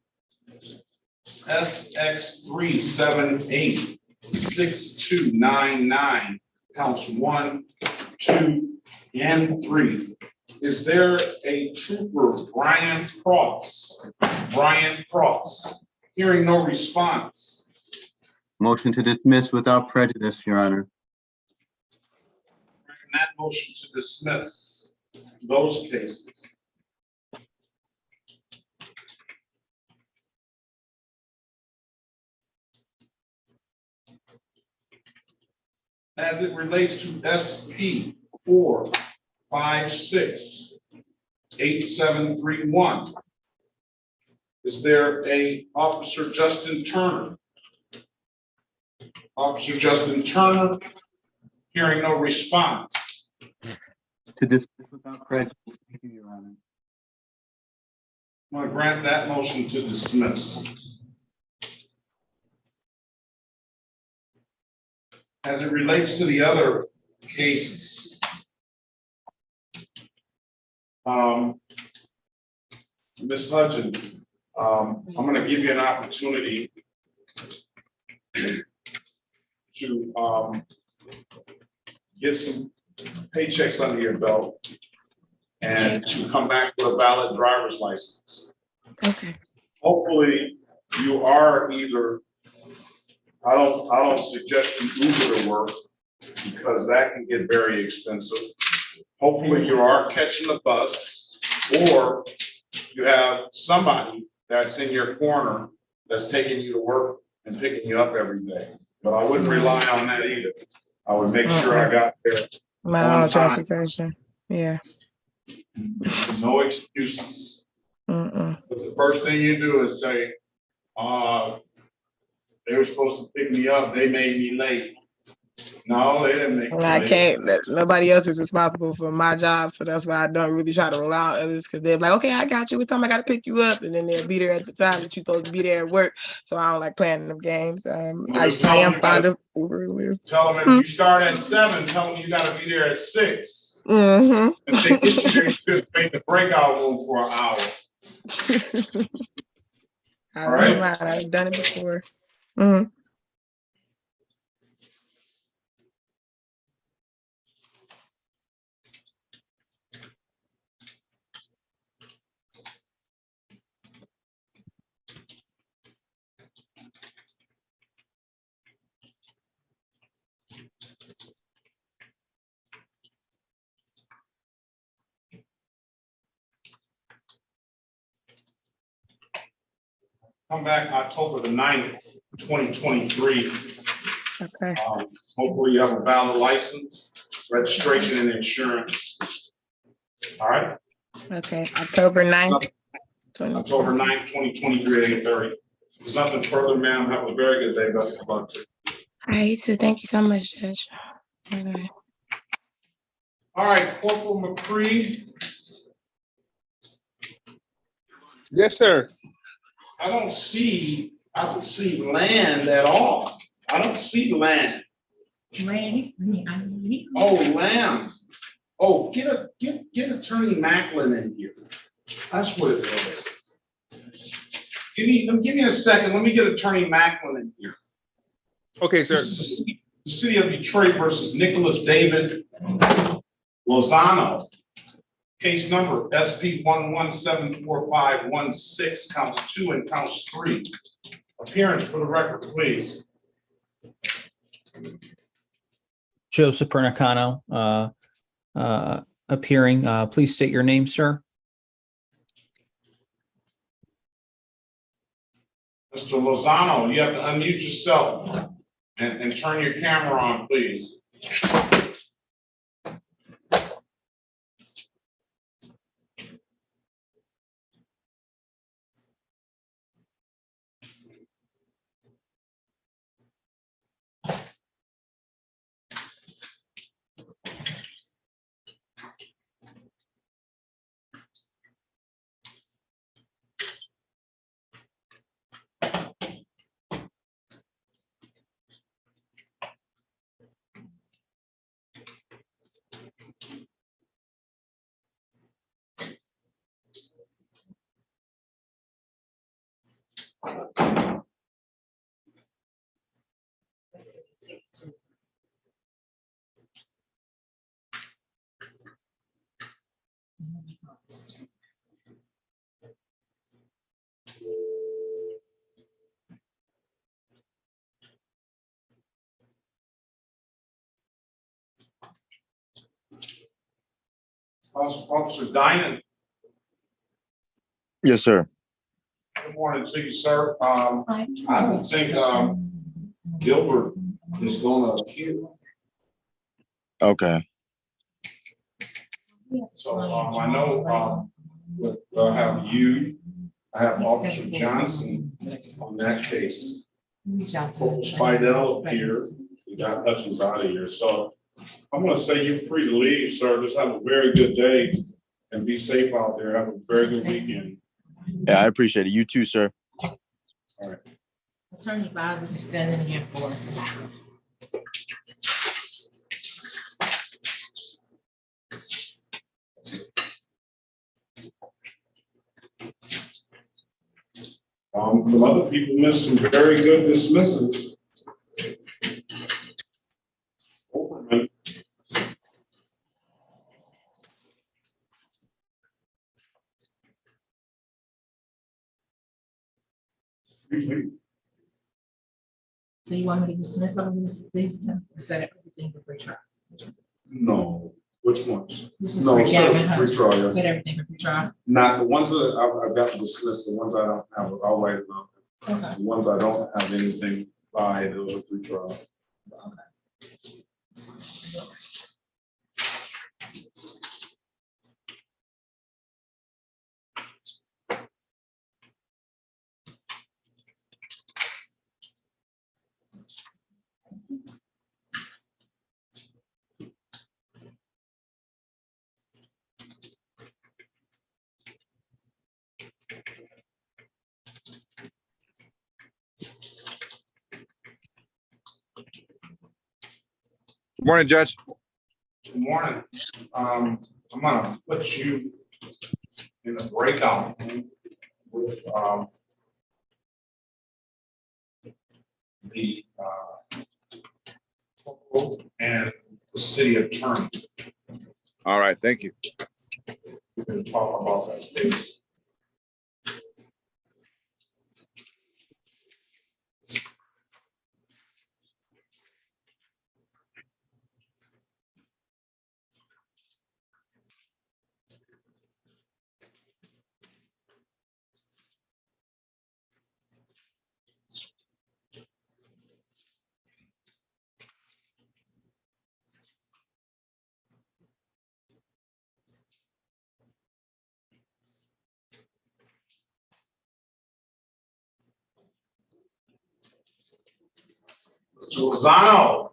[SPEAKER 1] SX 3786299, counts 1, 2, and 3. Is there a trooper, Brian Cross? Brian Cross. Hearing no response.
[SPEAKER 8] Motion to dismiss without prejudice, Your Honor.
[SPEAKER 1] That motion to dismiss those cases. As it relates to SP 456-8731, is there a Officer Justin Turner? Officer Justin Turner, hearing no response.
[SPEAKER 8] To dismiss without prejudice, thank you, Your Honor.
[SPEAKER 1] I'm going to grant that motion to dismiss. As it relates to the other cases, Ms. Hudgens, I'm going to give you an opportunity to get some paychecks under your belt and to come back with a valid driver's license.
[SPEAKER 15] Okay.
[SPEAKER 1] Hopefully you are either, I don't suggest you Uber to work because that can get very expensive. Hopefully you are catching the bus, or you have somebody that's in your corner that's taking you to work and picking you up every day. But I wouldn't rely on that either. I would make sure I got there.
[SPEAKER 15] My own transportation. Yeah.
[SPEAKER 1] No excuses. Because the first thing you do is say, they were supposed to pick me up, they made me late. No, they didn't make me
[SPEAKER 15] I
[SPEAKER 1] late.
[SPEAKER 15] can't, nobody else is responsible for my job, so that's why I don't really try to rely on others, because they're like, okay, I got you, what time I gotta pick you up, and then they'll be there at the time that you're supposed to be there at work, so I don't like playing them games. I am fond of Uber and Lyft.
[SPEAKER 1] Tell them if you start at 7, tell them you gotta be there at 6.
[SPEAKER 15] Mm-hmm.
[SPEAKER 1] If they get you there, you just make the breakout room for an hour.
[SPEAKER 15] All right. I've done it before. Mm-hmm.
[SPEAKER 1] Come back October the 9th, 2023.
[SPEAKER 15] Okay.
[SPEAKER 1] Hopefully you have a valid license, registration, and insurance. All right.
[SPEAKER 15] Okay, October 9th.
[SPEAKER 1] October 9th, 2023 at 8:30. There's nothing further, ma'am. Have a very good day. Best of luck to you.
[SPEAKER 15] All right, so thank you so much, Judge. Okay.
[SPEAKER 1] All right, Corporal McCree.
[SPEAKER 19] Yes, sir.
[SPEAKER 1] I don't see land at all. I don't see land. Oh, lamb. Oh, get Attorney Macklin in here. That's what it is. Give me a second. Let me get Attorney Macklin in here.
[SPEAKER 19] Okay, sir.
[SPEAKER 1] This is the city of Detroit versus Nicholas David Lozano. Case number SP 1174516, counts 2 and counts 3. Appearance for the record, please.
[SPEAKER 9] Joseph Pernicano, appearing. Please state your name, sir.
[SPEAKER 1] Mr. Lozano, you have to unmute yourself and turn your camera on, please. Officer Diamond.
[SPEAKER 19] Yes, sir.
[SPEAKER 1] Good morning to you, sir. I don't think Gilbert is going to appear.
[SPEAKER 19] Okay.
[SPEAKER 1] So I know I have you, I have Officer Johnson on that case. Corporal Spidell up here. We got Hutchins out of here. So I'm going to say you're free to leave, sir. Just have a very good day and be safe out there. Have a very good weekend.
[SPEAKER 19] Yeah, I appreciate it. You too, sir.
[SPEAKER 1] All right.
[SPEAKER 5] Attorney Bowser is standing here for.
[SPEAKER 1] Some other people missed some very good dismissals. Overman.
[SPEAKER 5] So you want me to dismiss some of these, or set everything for free trial?
[SPEAKER 1] No, which ones?
[SPEAKER 5] This is
[SPEAKER 1] No,
[SPEAKER 5] for Gavin
[SPEAKER 1] free
[SPEAKER 5] Hutchins.
[SPEAKER 1] trial, yes.
[SPEAKER 5] Set everything for free trial.
[SPEAKER 1] Not the ones that I've got to dismiss, the ones I don't have, I'll write it down.
[SPEAKER 5] Okay.
[SPEAKER 1] The ones I don't have anything by, those are free trial.
[SPEAKER 19] Good morning, Judge.
[SPEAKER 1] Good morning. I'm gonna put you in a breakout room with the corporal and the city attorney.
[SPEAKER 19] All right, thank you.
[SPEAKER 1] We can talk about that case. Mr. Lozano.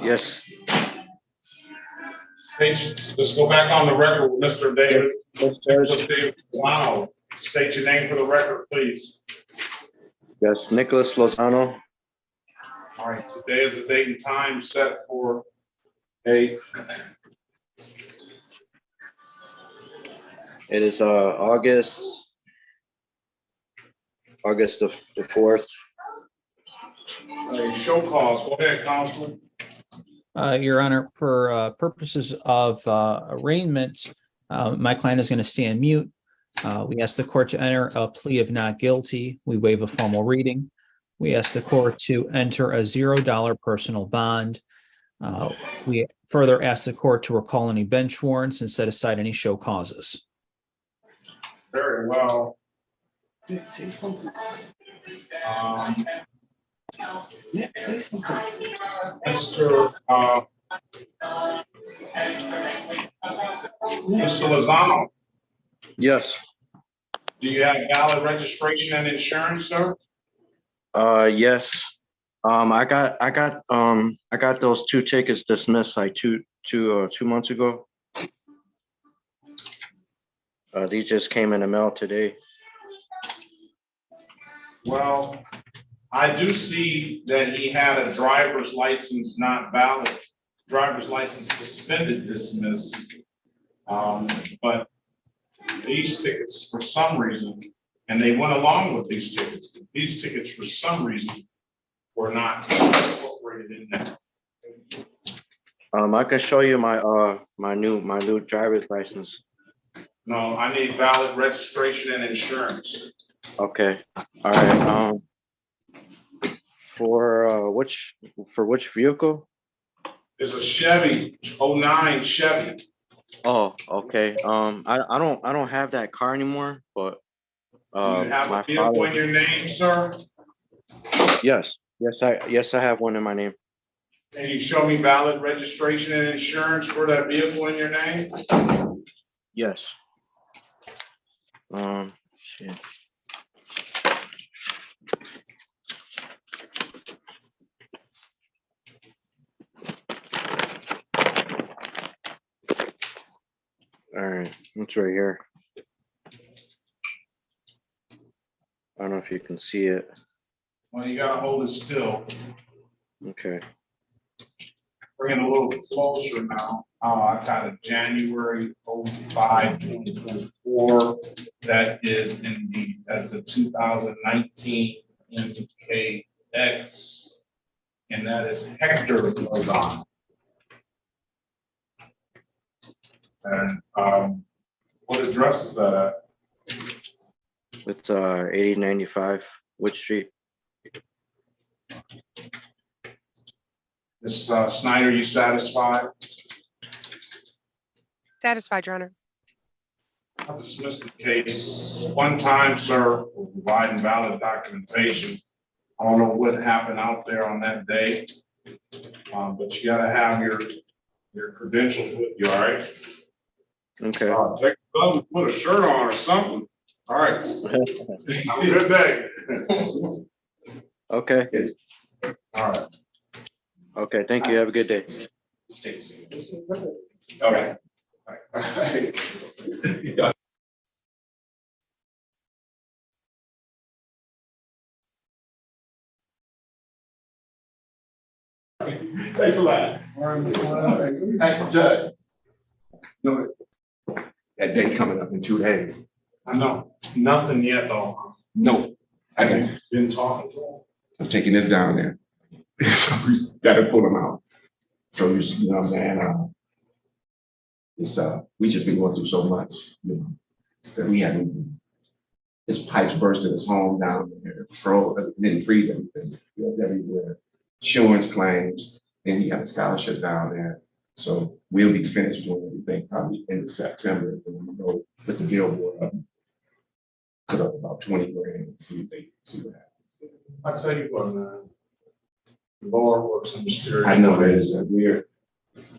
[SPEAKER 20] Yes.
[SPEAKER 1] Let's go back on the record with Mr. David.
[SPEAKER 20] Yes,
[SPEAKER 1] David Lozano. State your name for the record, please.
[SPEAKER 20] yes, Nicholas Lozano.
[SPEAKER 1] All right, today is the date and time set for a.
[SPEAKER 20] It is August the 4th.
[SPEAKER 1] Show cause. Go ahead, Counsel.
[SPEAKER 9] Your Honor, for purposes of arraignment, my client is going to stand mute. We ask the court to enter a plea of not guilty. We waive a formal reading. We ask the court to enter a $0 personal bond. We further ask the court to recall any bench warrants and set aside any show causes.
[SPEAKER 1] Very well. Mr. Lozano.
[SPEAKER 20] Yes.
[SPEAKER 1] Do you have valid registration and insurance, sir?
[SPEAKER 20] Yes. I got those 2 tickets dismissed like two months ago. These just came in the mail today.
[SPEAKER 1] Well, I do see that he had a driver's license not valid, driver's license suspended, dismissed. But these tickets, for some reason, and they went along with these tickets, but these tickets, for some reason, were not incorporated in that.
[SPEAKER 20] I can show you my my new driver's license.
[SPEAKER 1] No, I need valid registration and insurance.
[SPEAKER 20] Okay. All right. For which vehicle?
[SPEAKER 1] There's a Chevy, 09 Chevy.
[SPEAKER 20] Oh, okay. I don't have that car anymore, but
[SPEAKER 1] Do you have a vehicle in your name, sir?
[SPEAKER 20] Yes, I have one in my name.
[SPEAKER 1] Can you show me valid registration and insurance for that vehicle in your name?
[SPEAKER 20] Yes. Shit. All right, it's right here. I don't know if you can see it.
[SPEAKER 1] Well, you gotta hold it still.
[SPEAKER 20] Okay.
[SPEAKER 1] Bring it a little closer now. I got a January 05, 2024. That is indeed, that's a 2019 MKX. And that is Hector Lozano. And what address is that at?
[SPEAKER 20] It's 8095 Wood Street.
[SPEAKER 1] Ms. Snyder, you satisfied?
[SPEAKER 16] Satisfied, Your Honor.
[SPEAKER 1] I'll dismiss the case. One time, sir, for providing valid documentation. I don't know what happened out there on that day, but you gotta have your credentials with you, all right?
[SPEAKER 20] Okay.
[SPEAKER 1] Take a glove and put a shirt on or something. All right. Have a good day.
[SPEAKER 20] Okay.
[SPEAKER 1] All right.
[SPEAKER 20] Okay, thank you. Have a good day.
[SPEAKER 1] Okay. Thanks a lot. Thanks, Judge. No, that day coming up in 2 days. I know. Nothing yet, though. No. I haven't been talking to him. I'm taking this down there. So we gotta pull them out. So you know what I'm saying? It's we just been going through so much, you know, that we haven't. His pipes burst in his home down there, didn't freeze everything. You know, everywhere. Insurance claims, then he had a scholarship down there. So we'll be finished doing everything probably end of September. And then we go put the billboard up, put up about 20 grand and see what happens. I'll tell you what, man. The Lord works in mysterious ways. I know it is weird.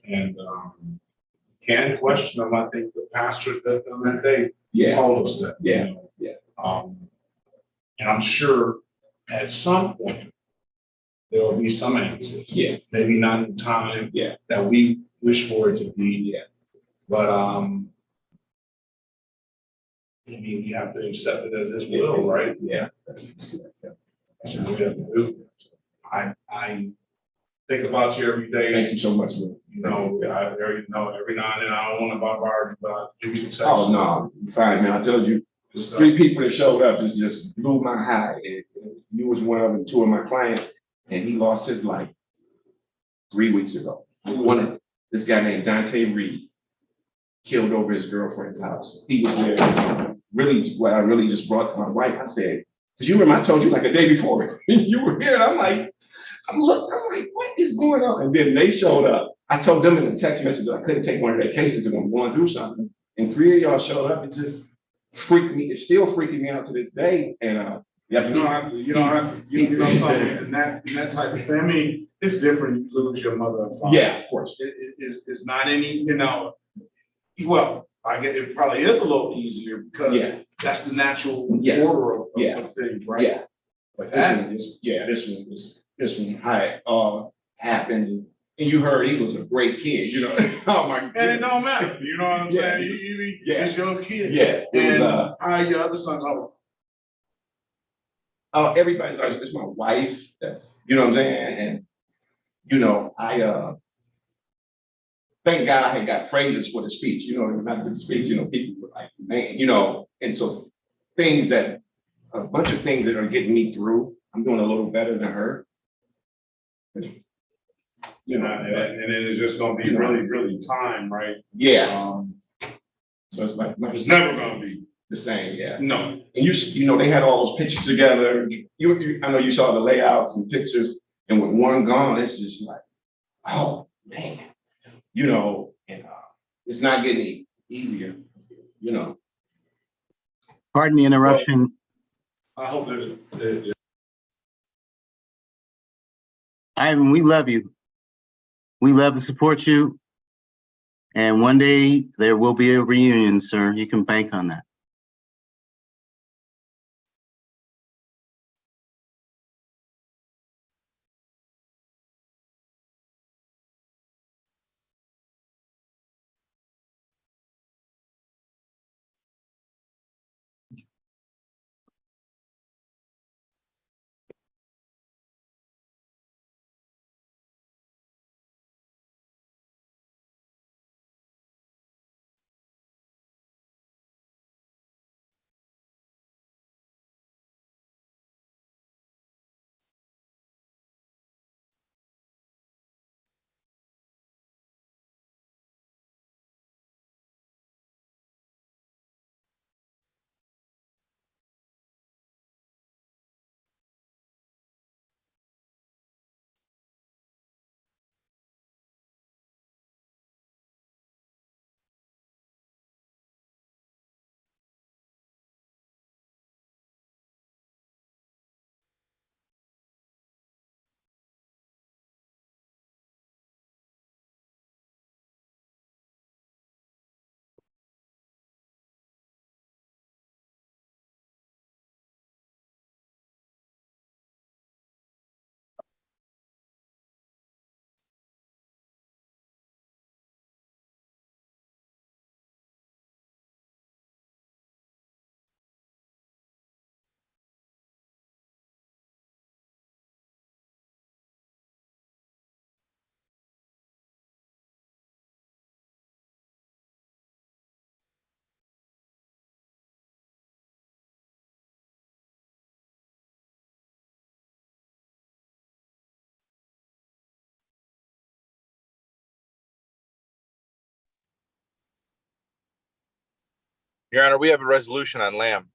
[SPEAKER 1] And can't question him. I think the pastor that on that day told us that. Yeah. You know, and I'm sure at some point there will be some answers.
[SPEAKER 18] Yeah.
[SPEAKER 1] Maybe not in time.
[SPEAKER 18] Yeah.
[SPEAKER 1] That we wish for it to be.
[SPEAKER 18] Yeah.
[SPEAKER 1] But I mean, we have to accept it as his will, right?
[SPEAKER 18] Yeah. That's good. Yeah.
[SPEAKER 1] That's what we have to do. I think about you every day.
[SPEAKER 18] Thank you so much, man.
[SPEAKER 1] You know, every now and then I don't want to bombard you, but I give you the text.
[SPEAKER 18] Oh, no, you're fine, man. I told you, there's 3 people that showed up. This just blew my high. You was one of them, 2 of my clients, and he lost his life 3 weeks ago. This guy named Dante Reed killed over his girlfriend's house. He was there. Really, what I really just brought to my wife, I said, because you remember I told you like a day before, you were here, and I'm like, what is going on? And then they showed up. I told them in the text message that I couldn't take one of their cases because I'm going through something. And 3 of y'all showed up. It just freaked me. It's still freaking me out to this day. And
[SPEAKER 1] you don't have to, you know something, and that type of thing. I mean, it's different. You lose your mother and father.
[SPEAKER 18] Yeah, of course.
[SPEAKER 1] It's not any, well, I get it probably is a little easier because that's the natural order of things, right?
[SPEAKER 18] Yeah. But this one happened, and you heard he was a great kid, you know. Oh my God.
[SPEAKER 1] And it don't matter, you know what I'm saying? He's your kid.
[SPEAKER 18] Yeah.
[SPEAKER 1] And how are your other sons?
[SPEAKER 18] Everybody's it's my wife. That's, you know what I'm saying? And you know, I thank God I had got praises for the speech, you know, not the speech, you know, people were like, man, you know, and so a bunch of things that are getting me through, I'm doing a little better than her.
[SPEAKER 1] You know, and then it's just gonna be really time, right?
[SPEAKER 18] Yeah. So it's
[SPEAKER 1] it's never gonna be
[SPEAKER 18] the same, yeah.
[SPEAKER 1] No.
[SPEAKER 18] And you know, they had all those pictures together. I know you saw the layouts and pictures, and with one gone, it's just like, oh man, you know, and it's not getting easier, you know.
[SPEAKER 8] Pardon the interruption.
[SPEAKER 1] I hope that
[SPEAKER 8] Ivan, we love you. We love to support you. And one day there will be a reunion, sir. You can bank on that.
[SPEAKER 19] Your Honor, we have a resolution on Lamb.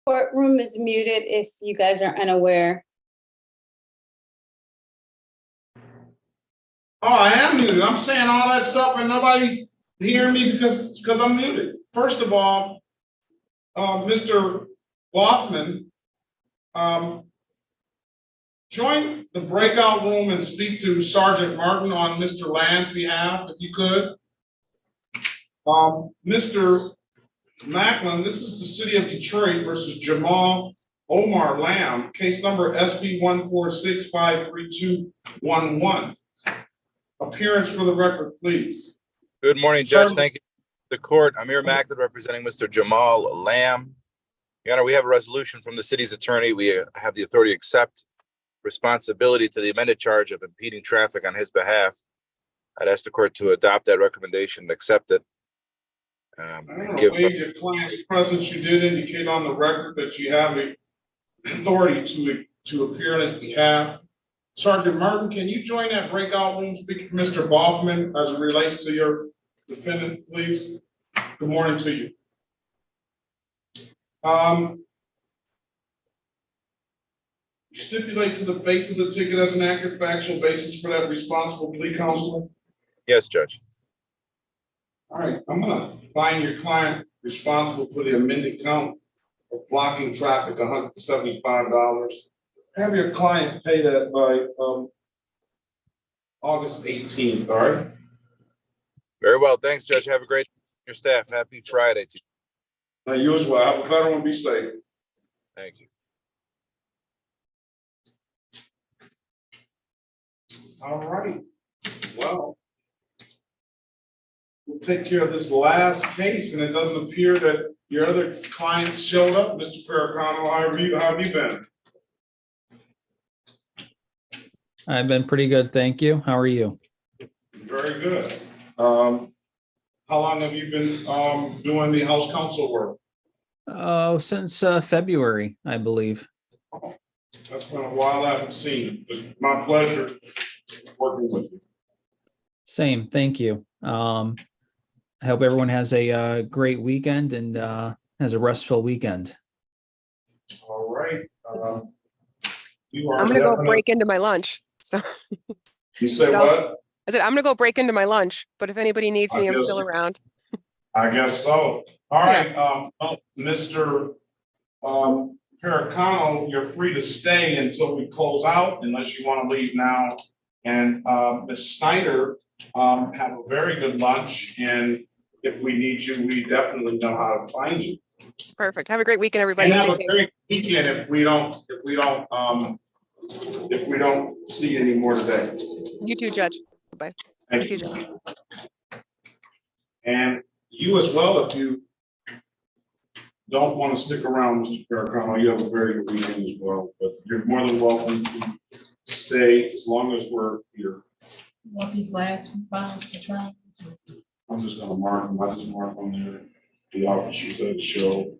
[SPEAKER 6] Courtroom is muted if you guys are unaware.
[SPEAKER 1] Oh, I am muted. I'm saying all that stuff and nobody's hearing me because I'm muted. First of all, Mr. Waffman Join the breakout room and speak to Sergeant Martin on Mr. Land's behalf, if you could. Mr. Macklin, this is the city of Detroit versus Jamal Omar Lamb, case number SB 146-53211. Appearance for the record, please.
[SPEAKER 19] Good morning, Judge. Thank you. The court, Amir Macklin representing Mr. Jamal Lamb. Your Honor, we have a resolution from the city's attorney. We have the authority to accept responsibility to the amended charge of impeding traffic on his behalf. I'd ask the court to adopt that recommendation and accept it.
[SPEAKER 1] Waive your client's presence. You did indicate on the record that you have the authority to appear on his behalf. Sergeant Martin, can you join that breakout room, speak to Mr. Boffman as it relates to your defendant, please? Good morning to you. You stipulate to the face of the ticket as an accurate factual basis for that responsible plea, counselor?
[SPEAKER 19] Yes, Judge.
[SPEAKER 1] All right, I'm gonna find your client responsible for the amended count of blocking traffic, $175. Have your client pay that by August 18th, all right?
[SPEAKER 19] Very well. Thanks, Judge. Have a great day. Your staff. Happy Friday to you.
[SPEAKER 1] You as well. Have a better one. Be safe.
[SPEAKER 19] Thank you.
[SPEAKER 1] All right. Well, we'll take care of this last case, and it doesn't appear that your other clients showed up, Mr. Farrakhan. How have you been?
[SPEAKER 9] I've been pretty good, thank you. How are you?
[SPEAKER 1] Very good. How long have you been doing the House Counsel work?
[SPEAKER 9] Oh, since February, I believe.
[SPEAKER 1] Oh, that's been a while. I haven't seen you. It's my pleasure working with you.
[SPEAKER 9] Same, thank you. I hope everyone has a great weekend and has a restful weekend.
[SPEAKER 1] All right.
[SPEAKER 16] I'm gonna go break into my lunch. So
[SPEAKER 1] you say what?
[SPEAKER 16] I said I'm gonna go break into my lunch, but if anybody needs me, I'm still around.
[SPEAKER 1] I guess so. All right, Mr. Farrakhan, you're free to stay until we close out, unless you want to leave now. And Ms. Snyder, have a very good lunch, and if we need you, we definitely know how to find you.
[SPEAKER 16] Perfect. Have a great weekend, everybody.
[SPEAKER 1] And have
[SPEAKER 16] Stay
[SPEAKER 1] a
[SPEAKER 16] safe.
[SPEAKER 1] great weekend if we don't see you anymore today.
[SPEAKER 16] You too, Judge. Bye.
[SPEAKER 1] Thank you. And you as well, if you don't want to stick around, Mr. Farrakhan, you have a very good weekend as well. But you're more than welcome to stay as long as we're here.
[SPEAKER 5] Want these last files for trial?
[SPEAKER 1] I'm just gonna mark them. I just mark on there the officers that show.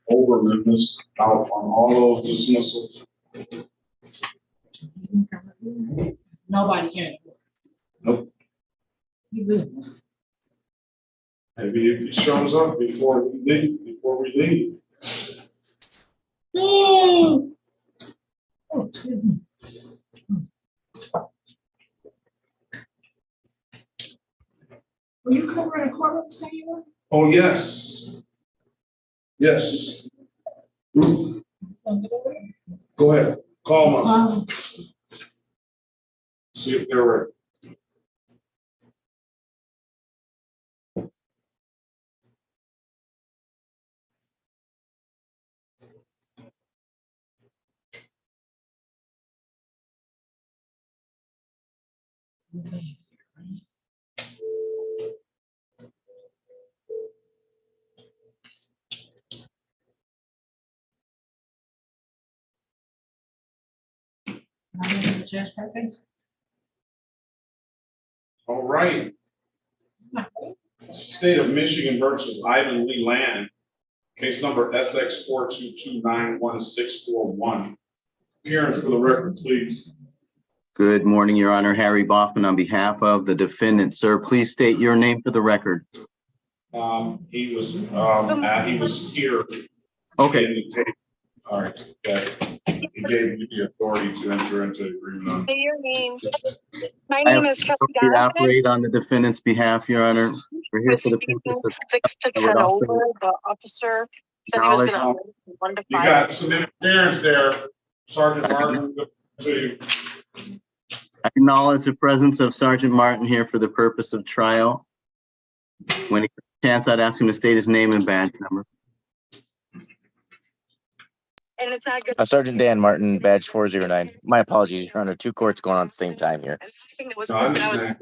[SPEAKER 1] Over amendments out on all those dismissals.
[SPEAKER 5] Nobody can.
[SPEAKER 1] Nope.
[SPEAKER 5] You really must.
[SPEAKER 1] Maybe if he shows up before we leave.
[SPEAKER 5] Were you covering a courtroom today?
[SPEAKER 1] Oh, yes. Yes. Ruth, go ahead, call them up. See if they're ready. All right. State of Michigan versus Ivan Lee Land, case number SX 422911641. Appearance for the record, please.
[SPEAKER 8] Good morning, Your Honor. Harry Boffman on behalf of the defendant. Sir, please state your name for the record.
[SPEAKER 1] He was here.
[SPEAKER 8] Okay.
[SPEAKER 1] All right. He gave you the authority to enter into the agreement.
[SPEAKER 21] Say your name. My
[SPEAKER 8] I
[SPEAKER 21] name is Kelly
[SPEAKER 8] operate on the defendant's behalf, Your Honor. We're here for the purpose of
[SPEAKER 21] 6 to 10 over. The officer said he was going to 1 to 5.
[SPEAKER 1] You got some interference there, Sergeant Martin. To you.
[SPEAKER 8] I acknowledge the presence of Sergeant Martin here for the purpose of trial. When he gets a chance, I'd ask him to state his name and badge number.
[SPEAKER 21] And it's not good.
[SPEAKER 22] Sergeant Dan Martin, badge 409. My apologies, Your Honor. 2 courts going on at the same time here.
[SPEAKER 1] No, I understand.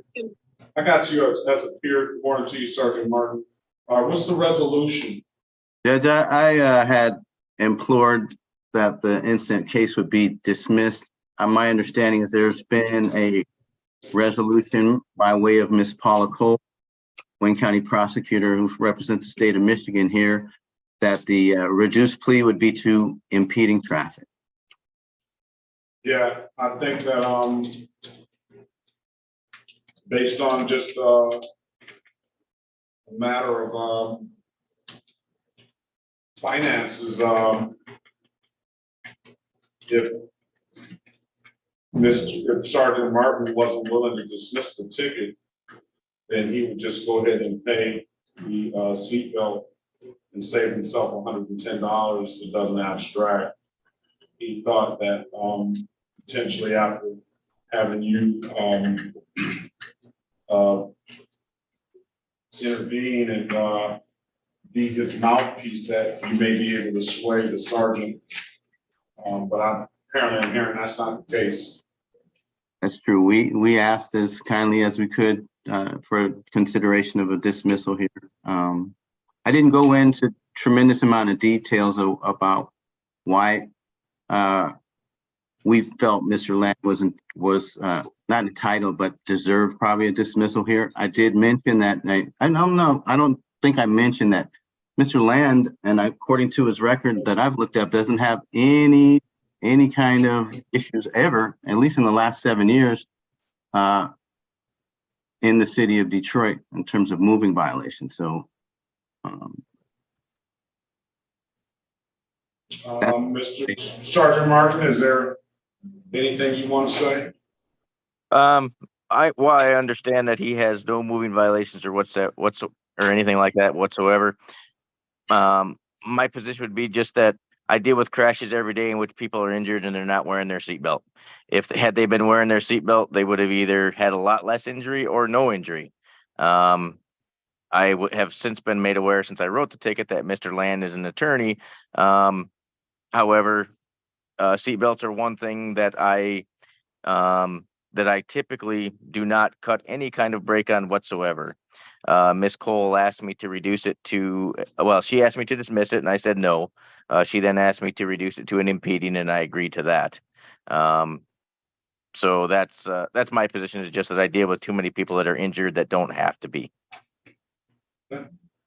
[SPEAKER 1] I got you as a peer. Morning to you, Sergeant Martin. What's the resolution?
[SPEAKER 8] Judge, I had implored that the incident case would be dismissed. My understanding is there's been a resolution by way of Ms. Paula Cole, Wayne County prosecutor who represents the state of Michigan here, that the reduced plea would be to impeding traffic.
[SPEAKER 1] Yeah, I think that based on just a matter of finances, if Sergeant Martin wasn't willing to dismiss the ticket, then he would just go ahead and pay the seatbelt and save himself $110. It doesn't abstract. He thought that potentially after having you intervene and be his mouthpiece, that you may be able to sway the sergeant. But I'm hearing that's not the case.
[SPEAKER 8] That's true. We asked as kindly as we could for consideration of a dismissal here. I didn't go into tremendous amount of details about why we felt Mr. Land was not entitled, but deserved probably a dismissal here. I did mention that. I don't think I mentioned that Mr. Land, and according to his record that I've looked up, doesn't have any kind of issues ever, at least in the last 7 years, in the city of Detroit in terms of moving violations. So,
[SPEAKER 1] Mr. Sergeant Martin, is there anything you want to say?
[SPEAKER 22] I understand that he has no moving violations or or anything like that whatsoever. My position would be just that I deal with crashes every day in which people are injured and they're not wearing their seatbelt. Had they been wearing their seatbelt, they would have either had a lot less injury or no injury. I have since been made aware since I wrote the ticket that Mr. Land is an attorney. However, seatbelts are one thing that I typically do not cut any kind of break on whatsoever. Ms. Cole asked me to reduce it to, she asked me to dismiss it and I said no. She then asked me to reduce it to an impeding and I agreed to that. So that's my position, is just that I deal with too many people that are injured that don't have to be.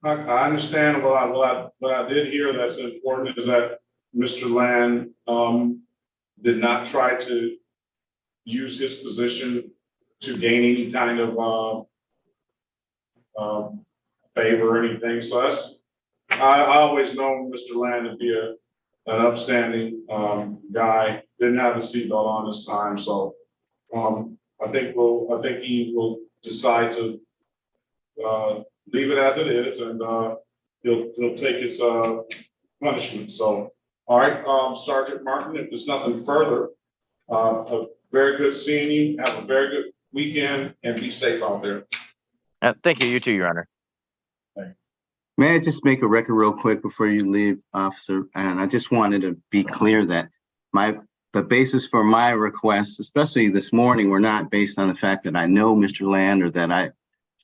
[SPEAKER 1] I understand. What I did hear that's important is that Mr. Land did not try to use his position to gain any kind of favor or anything. So I always known Mr. Land to be an upstanding, guy, didn't have a seatbelt on this time, so, I think he will decide to, leave it as it is, and, he'll take his, punishment, so. All right, Sergeant Martin, if there's nothing further, very good seeing you. Have a very good weekend and be safe out there.
[SPEAKER 22] Thank you. You too, Your Honor.
[SPEAKER 8] May I just make a record real quick before you leave, officer? And I just wanted to be clear that the basis for my requests, especially this morning, were not based on the fact that I know Mr. Land or that I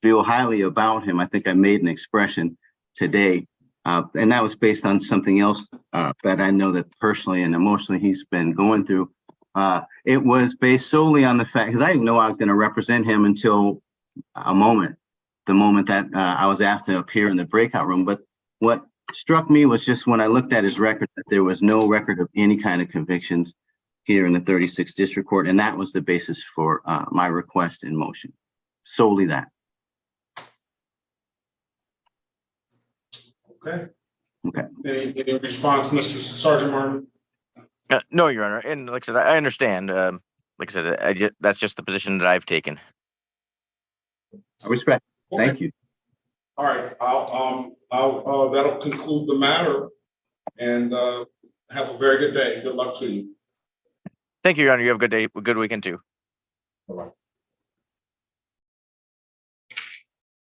[SPEAKER 8] feel highly about him. I think I made an expression today, and that was based on something else that I know that personally and emotionally he's been going through. It was based solely on the fact, because I didn't know I was going to represent him until the moment that I was asked to appear in the breakout room. But what struck me was just when I looked at his record, that there was no record of any kind of convictions here in the 36th District Court. And that was the basis for my request in motion, solely that.
[SPEAKER 1] Okay.
[SPEAKER 8] Okay.
[SPEAKER 1] Any response, Mr. Sergeant Martin?
[SPEAKER 22] No, Your Honor. And like I said, I understand. Like I said, that's just the position that I've taken.
[SPEAKER 8] I respect.
[SPEAKER 1] Okay.
[SPEAKER 8] Thank you.
[SPEAKER 1] All right, that'll conclude the matter, and have a very good day. Good luck to you.
[SPEAKER 22] Thank you, Your Honor. You have a good day, a good weekend too.
[SPEAKER 1] Bye-bye.